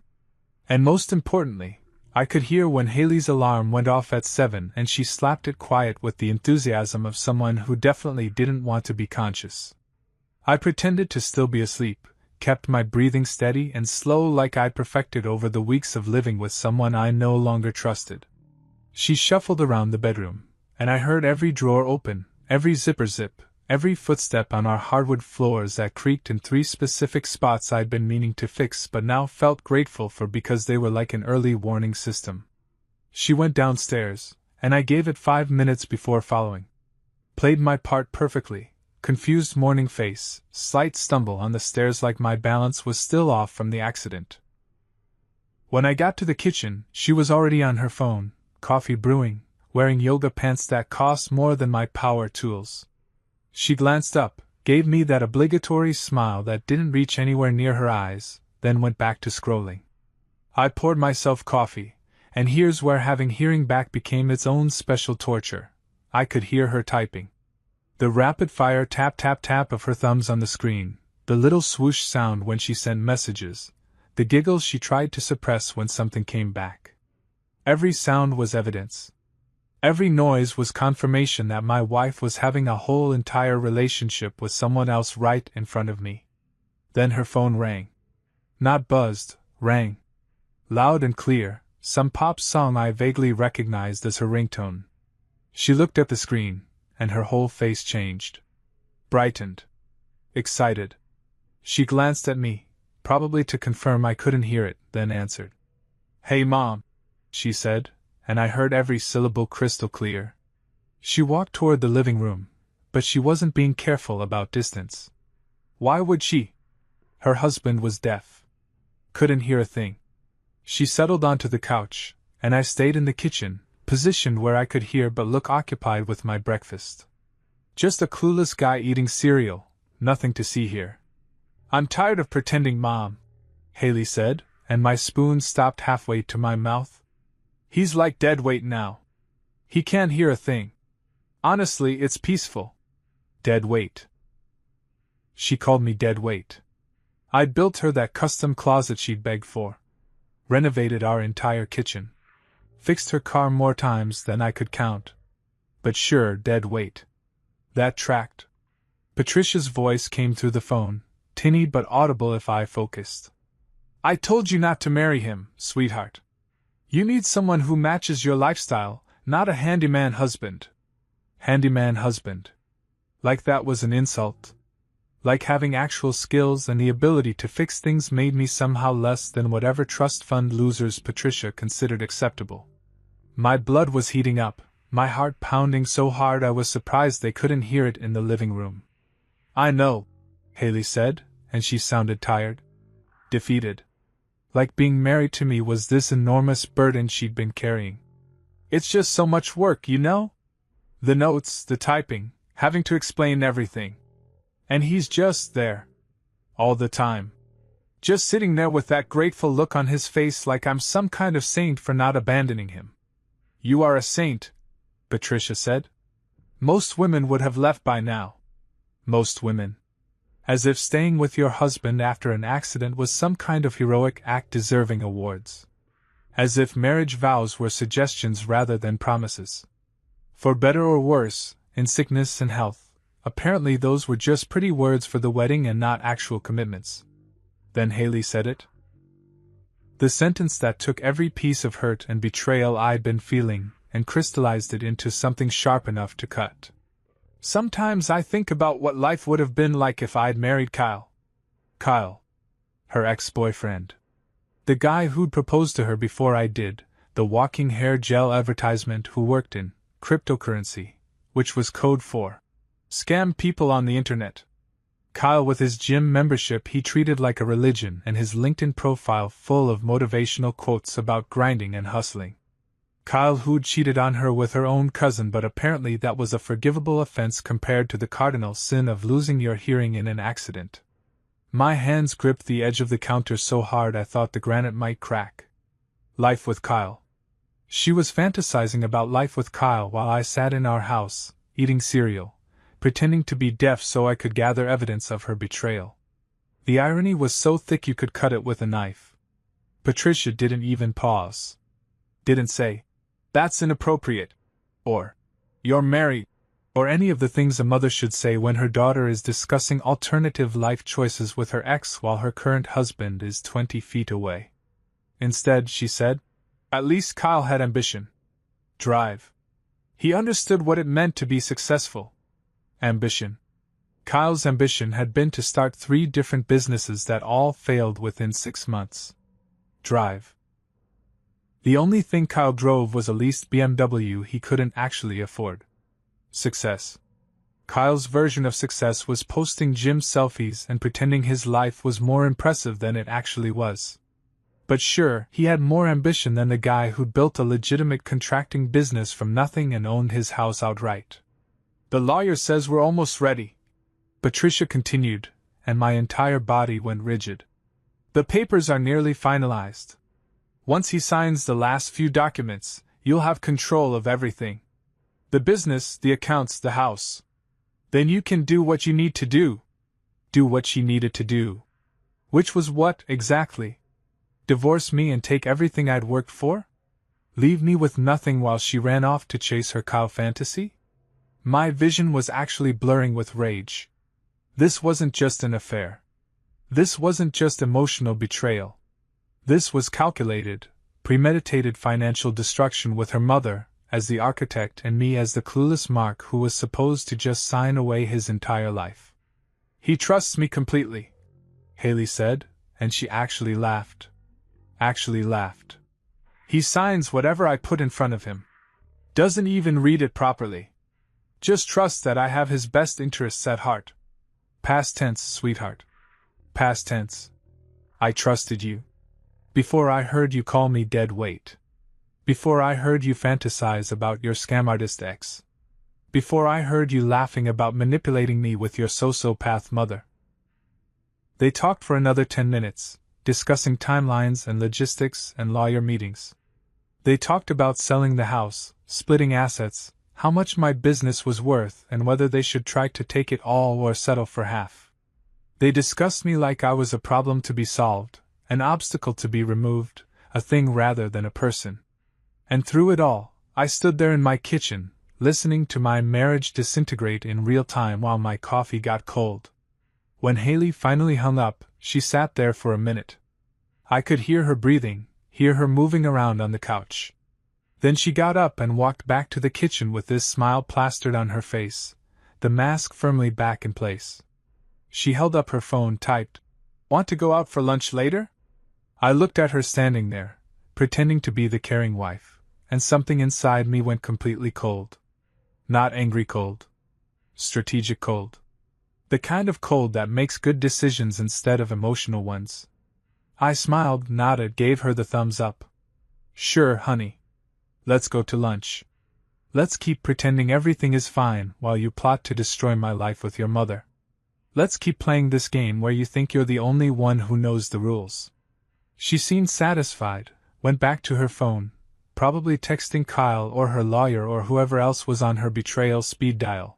And most importantly, I could hear when Haley's alarm went off at 7 and she slapped it quiet with the enthusiasm of someone who definitely didn't want to be conscious. I pretended to still be asleep, kept my breathing steady and slow like I'd perfected over the weeks of living with someone I no longer trusted. She shuffled around the bedroom, and I heard every drawer open, every zipper zip, every footstep on our hardwood floors that creaked in 3 specific spots I'd been meaning to fix but now felt grateful for because they were like an early warning system. She went downstairs, and I gave it 5 minutes before following. Played my part perfectly, confused morning face, slight stumble on the stairs like my balance was still off from the accident. When I got to the kitchen, she was already on her phone, coffee brewing, wearing yoga pants that cost more than my power tools. She glanced up, gave me that obligatory smile that didn't reach anywhere near her eyes, then went back to scrolling. I poured myself coffee, and here's where having hearing back became its own special torture. I could hear her typing. The rapid-fire tap-tap-tap of her thumbs on the screen, the little swoosh sound when she sent messages, the giggles she tried to suppress when something came back. Every sound was evidence. Every noise was confirmation that my wife was having a whole entire relationship with someone else right in front of me. Then her phone rang. Not buzzed, rang. Loud and clear, some pop song I vaguely recognized as her ringtone. She looked at the screen, and her whole face changed. Brightened. Excited. She glanced at me, probably to confirm I couldn't hear it, then answered. Hey, Mom, she said, and I heard every syllable crystal clear. She walked toward the living room, but she wasn't being careful about distance. Why would she? Her husband was deaf. Couldn't hear a thing. She settled onto the couch, and I stayed in the kitchen, positioned where I could hear but look occupied with my breakfast. Just a clueless guy eating cereal, nothing to see here. "I'm tired of pretending, Mom," Haley said, and my spoon stopped halfway to my mouth. "He's like dead weight now. He can't hear a thing. Honestly, it's peaceful. Dead weight." She called me dead weight. I'd built her that custom closet she'd begged for. Renovated our entire kitchen. Fixed her car more times than I could count. But sure, dead weight. That tracked. Patricia's voice came through the phone, tinny but audible if I focused. "I told you not to marry him, sweetheart. You need someone who matches your lifestyle, not a handyman husband." Handyman husband. Like that was an insult. Like having actual skills and the ability to fix things made me somehow less than whatever trust fund losers Patricia considered acceptable. My blood was heating up, my heart pounding so hard I was surprised they couldn't hear it in the living room. "I know," Haley said, and she sounded tired. Defeated. Like being married to me was this enormous burden she'd been carrying. "It's just so much work, you know? The notes, the typing, having to explain everything. And he's just there. All the time. Just sitting there with that grateful look on his face like I'm some kind of saint for not abandoning him." "You are a saint," Patricia said. "Most women would have left by now. Most women. As if staying with your husband after an accident was some kind of heroic act deserving awards. As if marriage vows were suggestions rather than promises. For better or worse, in sickness and health, apparently those were just pretty words for the wedding and not actual commitments." Then Haley said it. The sentence that took every piece of hurt and betrayal I'd been feeling and crystallized it into something sharp enough to cut. "Sometimes I think about what life would have been like if I'd married Kyle." Kyle. Her ex-boyfriend. The guy who'd proposed to her before I did, the walking hair gel advertisement who worked in cryptocurrency, which was code for scam people on the internet. Kyle with his gym membership he treated like a religion and his LinkedIn profile full of motivational quotes about grinding and hustling. Kyle who'd cheated on her with her own cousin, but apparently that was a forgivable offense compared to the cardinal sin of losing your hearing in an accident. My hands gripped the edge of the counter so hard I thought the granite might crack. Life with Kyle. She was fantasizing about life with Kyle while I sat in our house, eating cereal, pretending to be deaf so I could gather evidence of her betrayal. The irony was so thick you could cut it with a knife. Patricia didn't even pause. Didn't say, "That's inappropriate," or, "You're married," or any of the things a mother should say when her daughter is discussing alternative life choices with her ex while her current husband is 20 feet away. Instead, she said, "At least Kyle had ambition. Drive. He understood what it meant to be successful." Ambition. Kyle's ambition had been to start 3 different businesses that all failed within 6 months. Drive. The only thing Kyle drove was a leased BMW he couldn't actually afford. Success. Kyle's version of success was posting gym selfies and pretending his life was more impressive than it actually was. But sure, he had more ambition than the guy who'd built a legitimate contracting business from nothing and owned his house outright. "The lawyer says we're almost ready," Patricia continued, and my entire body went rigid. "The papers are nearly finalized. Once he signs the last few documents, you'll have control of everything. The business, the accounts, the house. Then you can do what you need to do." Do what she needed to do. Which was what, exactly? Divorce me and take everything I'd worked for? Leave me with nothing while she ran off to chase her Kyle fantasy? My vision was actually blurring with rage. This wasn't just an affair. This wasn't just emotional betrayal. This was calculated, premeditated financial destruction with her mother as the architect and me as the clueless Mark who was supposed to just sign away his entire life. "He trusts me completely," Haley said, and she actually laughed. Actually laughed. "He signs whatever I put in front of him. Doesn't even read it properly. Just trusts that I have his best interests at heart. Past tense, sweetheart. Past tense. I trusted you. Before I heard you call me dead weight. Before I heard you fantasize about your scam artist ex. Before I heard you laughing about manipulating me with your sociopath mother. They talked for another 10 minutes, discussing timelines and logistics and lawyer meetings. They talked about selling the house, splitting assets, how much my business was worth, and whether they should try to take it all or settle for half. They discussed me like I was a problem to be solved, an obstacle to be removed, a thing rather than a person. And through it all, I stood there in my kitchen, listening to my marriage disintegrate in real time while my coffee got cold. When Haley finally hung up, she sat there for a minute. I could hear her breathing, hear her moving around on the couch. Then she got up and walked back to the kitchen with this smile plastered on her face, the mask firmly back in place. She held up her phone, typed, "Want to go out for lunch later?" I looked at her standing there, pretending to be the caring wife, and something inside me went completely cold. Not angry cold. Strategic cold. The kind of cold that makes good decisions instead of emotional ones. I smiled, nodded, gave her the thumbs up. "Sure, honey. Let's go to lunch. Let's keep pretending everything is fine while you plot to destroy my life with your mother. Let's keep playing this game where you think you're the only one who knows the rules." She seemed satisfied, went back to her phone, probably texting Kyle or her lawyer or whoever else was on her betrayal speed dial.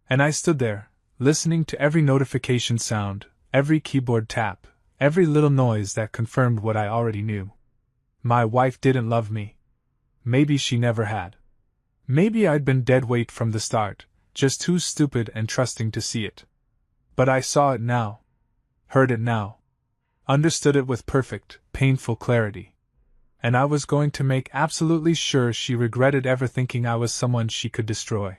And I stood there, listening to every notification sound, every keyboard tap, every little noise that confirmed what I already knew. My wife didn't love me. Maybe she never had. Maybe I'd been dead weight from the start, just too stupid and trusting to see it. But I saw it now. Heard it now. Understood it with perfect, painful clarity. And I was going to make absolutely sure she regretted ever thinking I was someone she could destroy.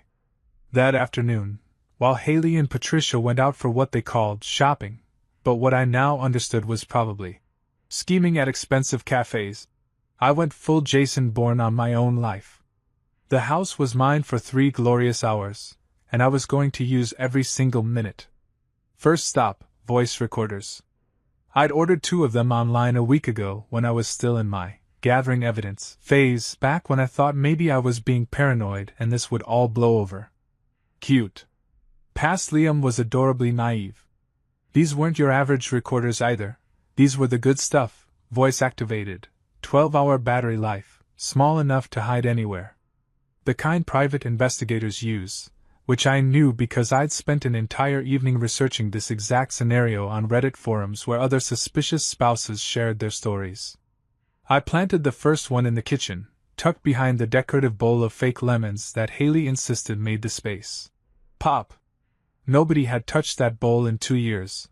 That afternoon, while Haley and Patricia went out for what they called shopping, but what I now understood was probably scheming at expensive cafes, I went full Jason Bourne on my own life. The house was mine for 3 glorious hours, and I was going to use every single minute. First stop, voice recorders. I'd ordered 2 of them online a week ago when I was still in my gathering evidence phase, back when I thought maybe I was being paranoid and this would all blow over. Cute. Past Liam was adorably naive. These weren't your average recorders either. These were the good stuff, voice-activated, 12-hour battery life, small enough to hide anywhere. The kind private investigators use, which I knew because I'd spent an entire evening researching this exact scenario on Reddit forums where other suspicious spouses shared their stories. I planted the first one in the kitchen, tucked behind the decorative bowl of fake lemons that Haley insisted made the space pop. Nobody had touched that bowl in 2 years.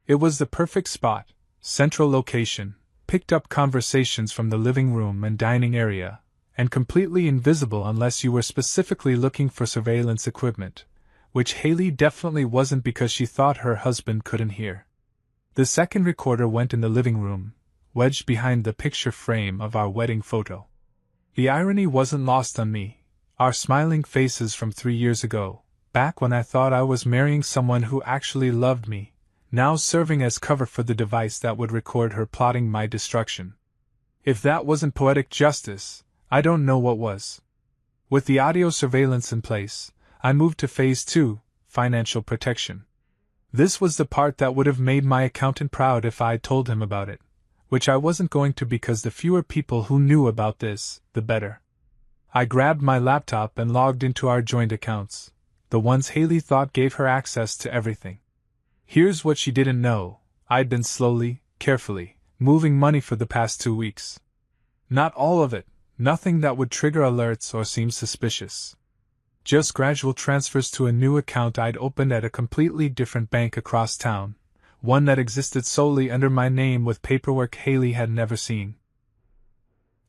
It was the perfect spot, central location, picked up conversations from the living room and dining area, and completely invisible unless you were specifically looking for surveillance equipment, which Haley definitely wasn't because she thought her husband couldn't hear. The second recorder went in the living room, wedged behind the picture frame of our wedding photo. The irony wasn't lost on me. Our smiling faces from 3 years ago, back when I thought I was marrying someone who actually loved me, now serving as cover for the device that would record her plotting my destruction. If that wasn't poetic justice, I don't know what was. With the audio surveillance in place, I moved to Phase 2, financial protection. This was the part that would have made my accountant proud if I'd told him about it, which I wasn't going to because the fewer people who knew about this, the better. I grabbed my laptop and logged into our joint accounts, the ones Haley thought gave her access to everything. Here's what she didn't know: I'd been slowly, carefully, moving money for the past 2 weeks. Not all of it, nothing that would trigger alerts or seem suspicious. Just gradual transfers to a new account I'd opened at a completely different bank across town, one that existed solely under my name with paperwork Haley had never seen.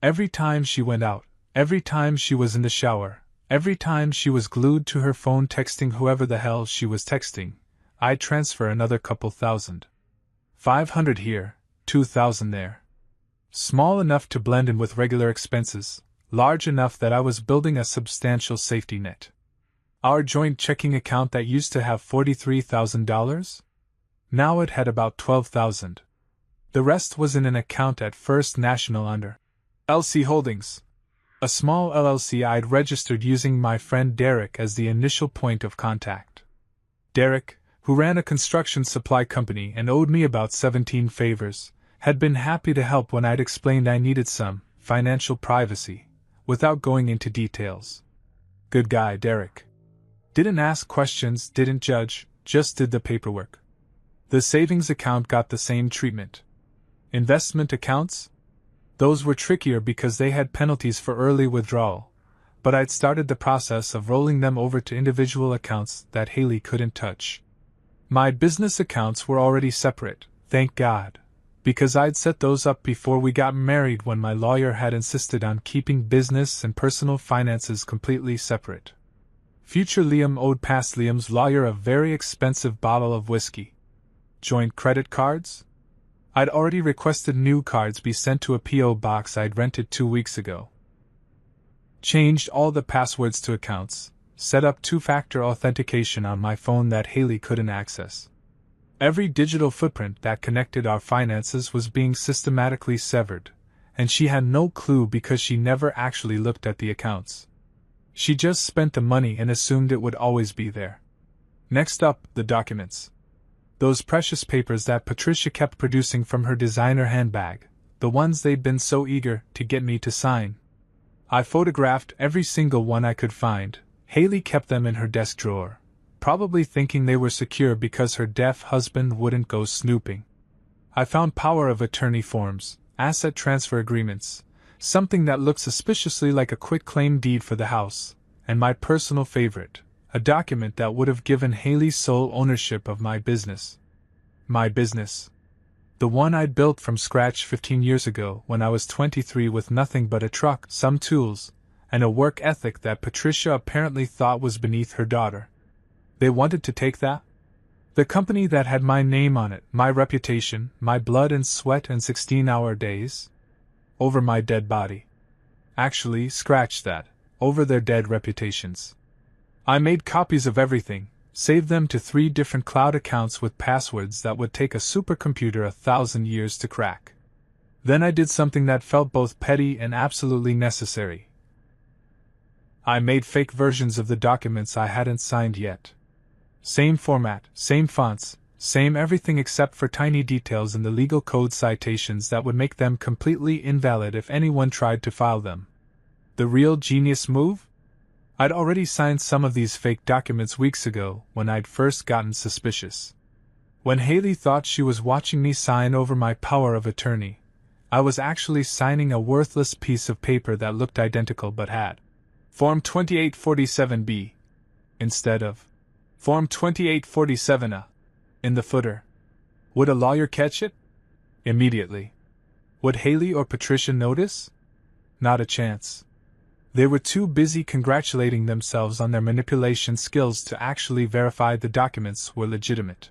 Every time she went out, every time she was in the shower, every time she was glued to her phone texting whoever the hell she was texting, I'd transfer another couple thousand. 500 here, 2,000 there. Small enough to blend in with regular expenses, large enough that I was building a substantial safety net. Our joint checking account that used to have $43,000? Now it had about 12,000. The rest was in an account at First National under LC Holdings, a small LLC I'd registered using my friend Derek as the initial point of contact. Derek, who ran a construction supply company and owed me about 17 favors, had been happy to help when I'd explained I needed some financial privacy, without going into details. Good guy, Derek. Didn't ask questions, didn't judge, just did the paperwork. The savings account got the same treatment. Investment accounts? Those were trickier because they had penalties for early withdrawal, but I'd started the process of rolling them over to individual accounts that Haley couldn't touch. My business accounts were already separate, thank God, because I'd set those up before we got married when my lawyer had insisted on keeping business and personal finances completely separate. Future Liam owed past Liam's lawyer a very expensive bottle of whiskey. Joint credit cards? I'd already requested new cards be sent to a P.O. box I'd rented 2 weeks ago. Changed all the passwords to accounts, set up two-factor authentication on my phone that Haley couldn't access. Every digital footprint that connected our finances was being systematically severed, and she had no clue because she never actually looked at the accounts. She just spent the money and assumed it would always be there. Next up, the documents. Those precious papers that Patricia kept producing from her designer handbag, the ones they'd been so eager to get me to sign. I photographed every single one I could find. Haley kept them in her desk drawer, probably thinking they were secure because her deaf husband wouldn't go snooping. I found power of attorney forms, asset transfer agreements, something that looked suspiciously like a quitclaim deed for the house, and my personal favorite, a document that would have given Haley sole ownership of my business. My business. The one I'd built from scratch 15 years ago when I was 23 with nothing but a truck, some tools, and a work ethic that Patricia apparently thought was beneath her daughter. They wanted to take that? The company that had my name on it, my reputation, my blood and sweat and 16-hour days? Over my dead body. Actually, scratch that, over their dead reputations. I made copies of everything, saved them to 3 different cloud accounts with passwords that would take a supercomputer 1,000 years to crack. Then I did something that felt both petty and absolutely necessary. I made fake versions of the documents I hadn't signed yet. Same format, same fonts, same everything except for tiny details in the legal code citations that would make them completely invalid if anyone tried to file them. The real genius move? I'd already signed some of these fake documents weeks ago when I'd first gotten suspicious. When Haley thought she was watching me sign over my power of attorney, I was actually signing a worthless piece of paper that looked identical but had Form 2847B instead of Form 2847A in the footer. Would a lawyer catch it? Immediately. Would Haley or Patricia notice? Not a chance. They were too busy congratulating themselves on their manipulation skills to actually verify the documents were legitimate.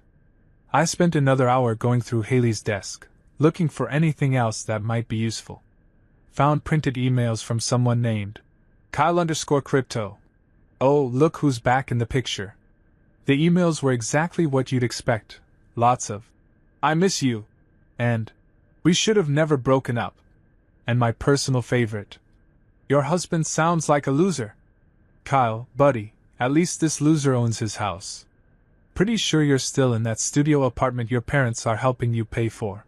I spent another hour going through Haley's desk, looking for anything else that might be useful. Found printed emails from someone named Kyle_crypto. Oh, look who's back in the picture. The emails were exactly what you'd expect. Lots of, I miss you, and we should have never broken up. And my personal favorite, your husband sounds like a loser. Kyle, buddy, at least this loser owns his house. Pretty sure you're still in that studio apartment your parents are helping you pay for.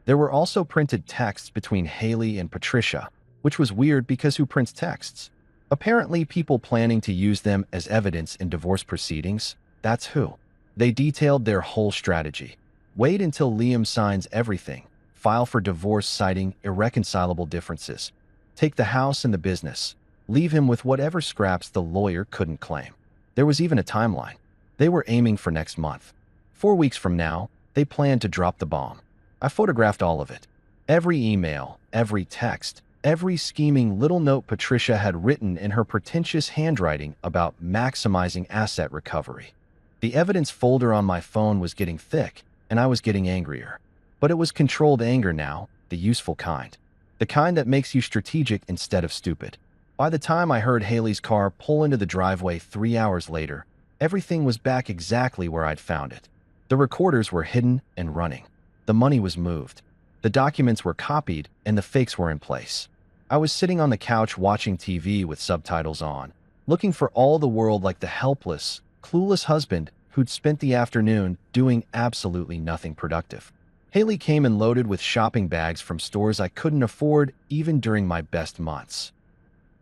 There were also printed texts between Haley and Patricia, which was weird because who prints texts? Apparently people planning to use them as evidence in divorce proceedings, that's who. They detailed their whole strategy. Wait until Liam signs everything. File for divorce citing irreconcilable differences. Take the house and the business. Leave him with whatever scraps the lawyer couldn't claim. There was even a timeline. They were aiming for next month. 4 weeks from now, they planned to drop the bomb. I photographed all of it. Every email, every text, every scheming little note Patricia had written in her pretentious handwriting about maximizing asset recovery. The evidence folder on my phone was getting thick, and I was getting angrier. But it was controlled anger now, the useful kind. The kind that makes you strategic instead of stupid. By the time I heard Haley's car pull into the driveway 3 hours later, everything was back exactly where I'd found it. The recorders were hidden and running. The money was moved. The documents were copied and the fakes were in place. I was sitting on the couch watching TV with subtitles on, looking for all the world like the helpless, clueless husband who'd spent the afternoon doing absolutely nothing productive. Haley came in loaded with shopping bags from stores I couldn't afford even during my best months.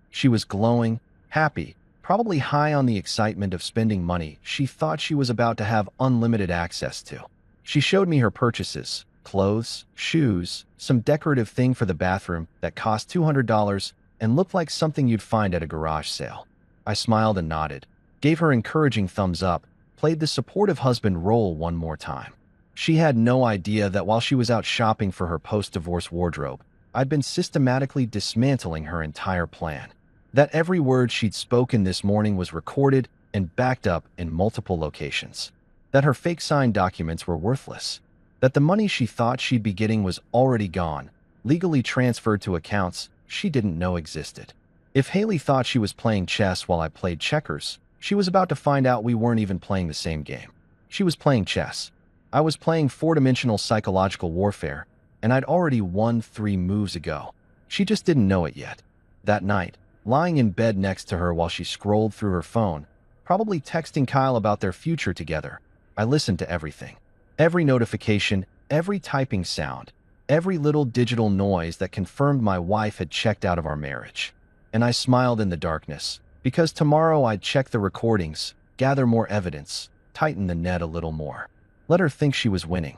She was glowing, happy, probably high on the excitement of spending money she thought she was about to have unlimited access to. She showed me her purchases: clothes, shoes, some decorative thing for the bathroom that cost $200 and looked like something you'd find at a garage sale. I smiled and nodded, gave her encouraging thumbs up, played the supportive husband role one more time. She had no idea that while she was out shopping for her post-divorce wardrobe, I'd been systematically dismantling her entire plan. That every word she'd spoken this morning was recorded and backed up in multiple locations. That her fake signed documents were worthless. That the money she thought she'd be getting was already gone, legally transferred to accounts she didn't know existed. If Haley thought she was playing chess while I played checkers, she was about to find out we weren't even playing the same game. She was playing chess. I was playing four-dimensional psychological warfare, and I'd already won 3 moves ago. She just didn't know it yet. That night, lying in bed next to her while she scrolled through her phone, probably texting Kyle about their future together, I listened to everything. Every notification, every typing sound, every little digital noise that confirmed my wife had checked out of our marriage. And I smiled in the darkness, because tomorrow I'd check the recordings, gather more evidence, tighten the net a little more. Let her think she was winning.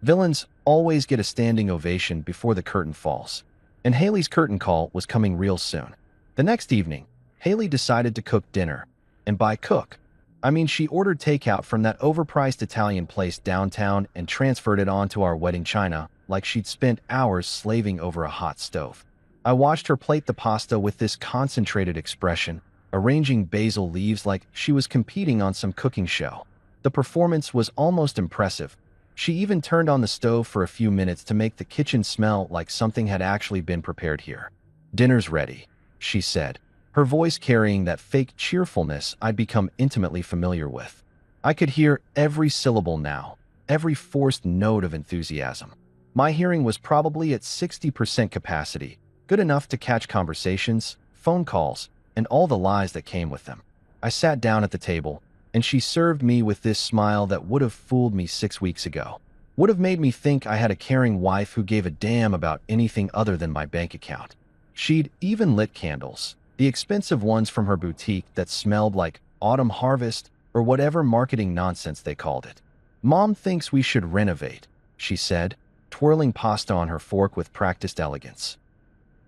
Villains always get a standing ovation before the curtain falls, and Haley's curtain call was coming real soon. The next evening, Haley decided to cook dinner, and by cook, I mean she ordered takeout from that overpriced Italian place downtown and transferred it onto our wedding china like she'd spent hours slaving over a hot stove. I watched her plate the pasta with this concentrated expression, arranging basil leaves like she was competing on some cooking show. The performance was almost impressive. She even turned on the stove for a few minutes to make the kitchen smell like something had actually been prepared here. "Dinner's ready," she said, her voice carrying that fake cheerfulness I'd become intimately familiar with. I could hear every syllable now, every forced note of enthusiasm. My hearing was probably at 60% capacity, good enough to catch conversations, phone calls, and all the lies that came with them. I sat down at the table, and she served me with this smile that would have fooled me 6 weeks ago. Would have made me think I had a caring wife who gave a damn about anything other than my bank account. She'd even lit candles, the expensive ones from her boutique that smelled like autumn harvest or whatever marketing nonsense they called it. "Mom thinks we should renovate," she said, twirling pasta on her fork with practiced elegance.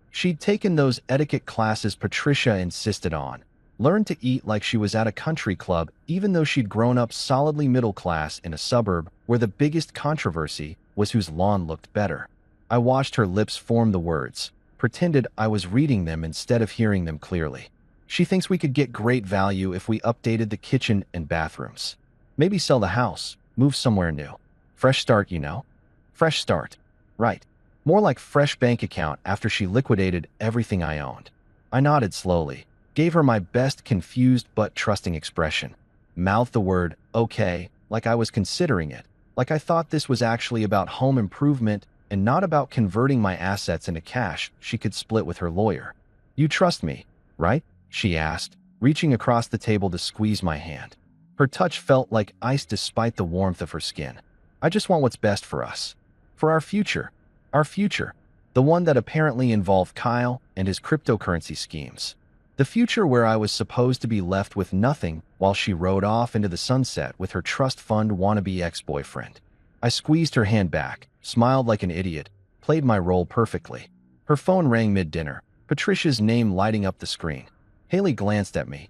She'd taken those etiquette classes Patricia insisted on, learned to eat like she was at a country club even though she'd grown up solidly middle class in a suburb where the biggest controversy was whose lawn looked better. I watched her lips form the words, pretended I was reading them instead of hearing them clearly. "She thinks we could get great value if we updated the kitchen and bathrooms. Maybe sell the house, move somewhere new. Fresh start, you know? Fresh start. Right. More like fresh bank account after she liquidated everything I owned." I nodded slowly, gave her my best confused but trusting expression, mouthed the word, "okay," like I was considering it, like I thought this was actually about home improvement and not about converting my assets into cash she could split with her lawyer. "You trust me, right?" she asked, reaching across the table to squeeze my hand. Her touch felt like ice despite the warmth of her skin. "I just want what's best for us. For our future. Our future. The one that apparently involved Kyle and his cryptocurrency schemes. The future where I was supposed to be left with nothing while she rode off into the sunset with her trust fund wannabe ex-boyfriend." I squeezed her hand back, smiled like an idiot, played my role perfectly. Her phone rang mid-dinner, Patricia's name lighting up the screen. Haley glanced at me,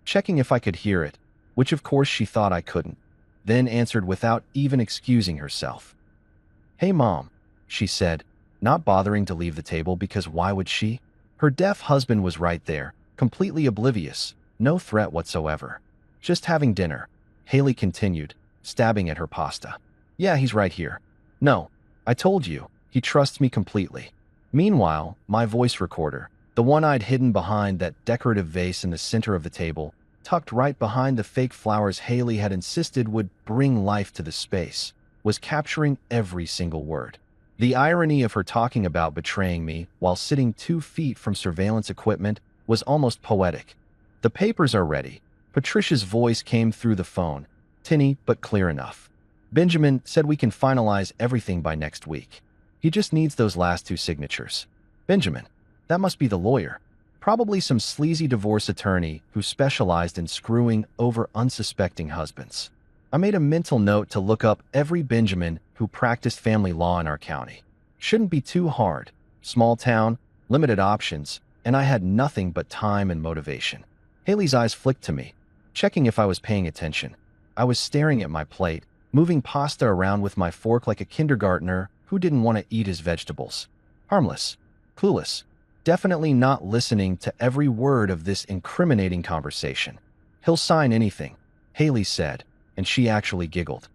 checking if I could hear it, which of course she thought I couldn't, then answered without even excusing herself. "Hey, Mom," she said, not bothering to leave the table because why would she? Her deaf husband was right there, completely oblivious, no threat whatsoever. "Just having dinner," Haley continued, stabbing at her pasta. "Yeah, he's right here. No, I told you, he trusts me completely." Meanwhile, my voice recorder, the one I'd hidden behind that decorative vase in the center of the table, tucked right behind the fake flowers Haley had insisted would bring life to the space, was capturing every single word. The irony of her talking about betraying me while sitting 2 feet from surveillance equipment was almost poetic. "The papers are ready." Patricia's voice came through the phone, tinny but clear enough. "Benjamin said we can finalize everything by next week. He just needs those last 2 signatures." Benjamin? That must be the lawyer. Probably some sleazy divorce attorney who specialized in screwing over unsuspecting husbands. I made a mental note to look up every Benjamin who practiced family law in our county. Shouldn't be too hard. Small town, limited options, and I had nothing but time and motivation. Haley's eyes flicked to me, checking if I was paying attention. I was staring at my plate, moving pasta around with my fork like a kindergartner who didn't want to eat his vegetables. Harmless, clueless, definitely not listening to every word of this incriminating conversation. "He'll sign anything," Haley said, and she actually giggled.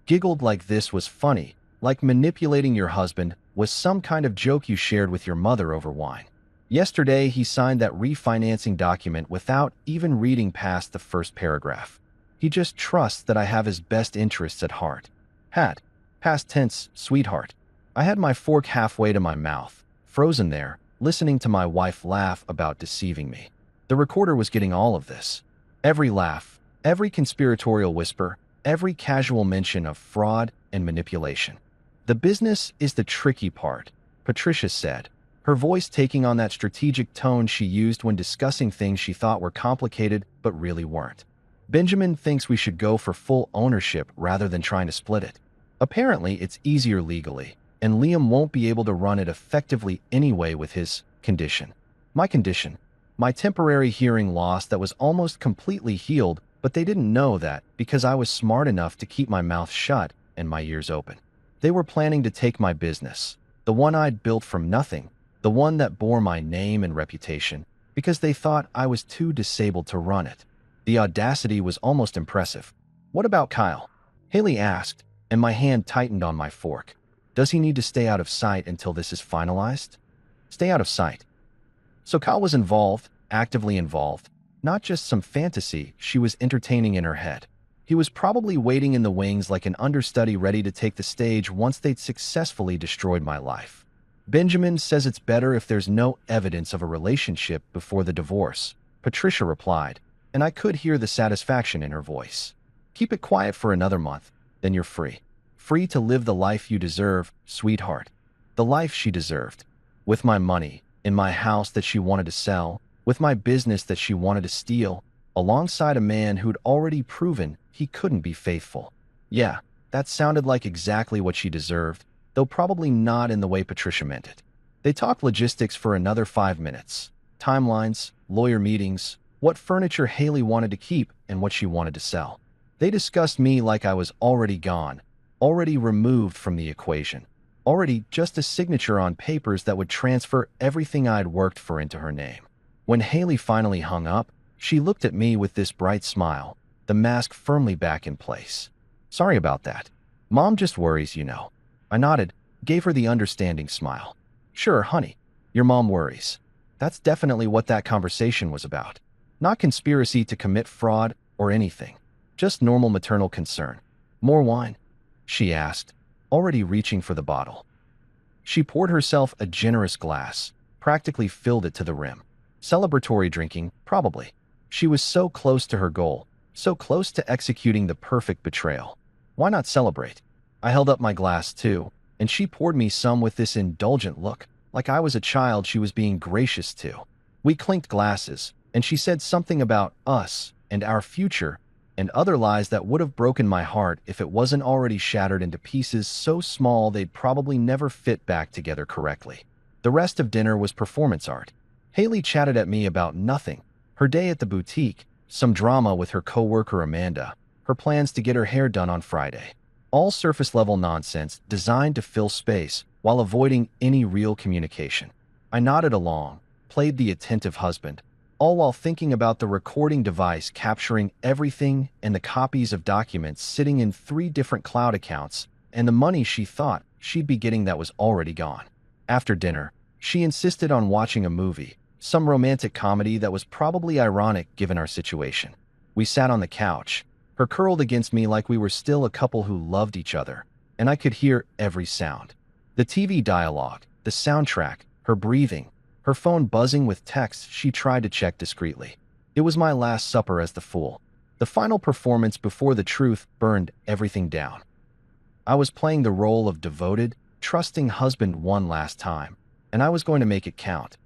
Giggled like this was funny, like manipulating your husband was some kind of joke you shared with your mother over wine. Yesterday, he signed that refinancing document without even reading past the first paragraph. He just trusts that I have his best interests at heart. Had. Past tense, sweetheart. I had my fork halfway to my mouth, frozen there, listening to my wife laugh about deceiving me. The recorder was getting all of this. Every laugh, every conspiratorial whisper, every casual mention of fraud and manipulation. "The business is the tricky part," Patricia said, her voice taking on that strategic tone she used when discussing things she thought were complicated but really weren't. "Benjamin thinks we should go for full ownership rather than trying to split it. Apparently, it's easier legally, and Liam won't be able to run it effectively anyway with his condition." My condition? My temporary hearing loss that was almost completely healed, but they didn't know that because I was smart enough to keep my mouth shut and my ears open. They were planning to take my business, the one I'd built from nothing, the one that bore my name and reputation, because they thought I was too disabled to run it. The audacity was almost impressive. "What about Kyle?" Haley asked, and my hand tightened on my fork. "Does he need to stay out of sight until this is finalized?" Stay out of sight. So Kyle was involved, actively involved, not just some fantasy she was entertaining in her head. He was probably waiting in the wings like an understudy ready to take the stage once they'd successfully destroyed my life. "Benjamin says it's better if there's no evidence of a relationship before the divorce," Patricia replied, and I could hear the satisfaction in her voice. "Keep it quiet for another month, then you're free. Free to live the life you deserve, sweetheart." The life she deserved. With my money, in my house that she wanted to sell, with my business that she wanted to steal, alongside a man who'd already proven he couldn't be faithful. Yeah, that sounded like exactly what she deserved, though probably not in the way Patricia meant it. They talked logistics for another 5 minutes. Timelines, lawyer meetings, what furniture Haley wanted to keep and what she wanted to sell. They discussed me like I was already gone, already removed from the equation, already just a signature on papers that would transfer everything I'd worked for into her name. When Haley finally hung up, she looked at me with this bright smile, the mask firmly back in place. "Sorry about that. Mom just worries, you know." I nodded, gave her the understanding smile. "Sure, honey. Your mom worries." That's definitely what that conversation was about. Not conspiracy to commit fraud or anything. Just normal maternal concern. "More wine?" she asked, already reaching for the bottle. She poured herself a generous glass, practically filled it to the rim. Celebratory drinking, probably. She was so close to her goal, so close to executing the perfect betrayal. Why not celebrate? I held up my glass too, and she poured me some with this indulgent look, like I was a child she was being gracious to. We clinked glasses, and she said something about us and our future and other lies that would have broken my heart if it wasn't already shattered into pieces so small they'd probably never fit back together correctly. The rest of dinner was performance art. Haley chatted at me about nothing. Her day at the boutique, some drama with her coworker Amanda, her plans to get her hair done on Friday. All surface-level nonsense designed to fill space while avoiding any real communication. I nodded along, played the attentive husband, all while thinking about the recording device capturing everything and the copies of documents sitting in 3 different cloud accounts and the money she thought she'd be getting that was already gone. After dinner, she insisted on watching a movie, Some romantic comedy that was probably ironic given our situation. We sat on the couch, her curled against me like we were still a couple who loved each other, and I could hear every sound. The TV dialogue, the soundtrack, her breathing, her phone buzzing with texts she tried to check discreetly. It was my last supper as the fool. The final performance before the truth burned everything down. I was playing the role of devoted, trusting husband one last time, and I was going to make it count.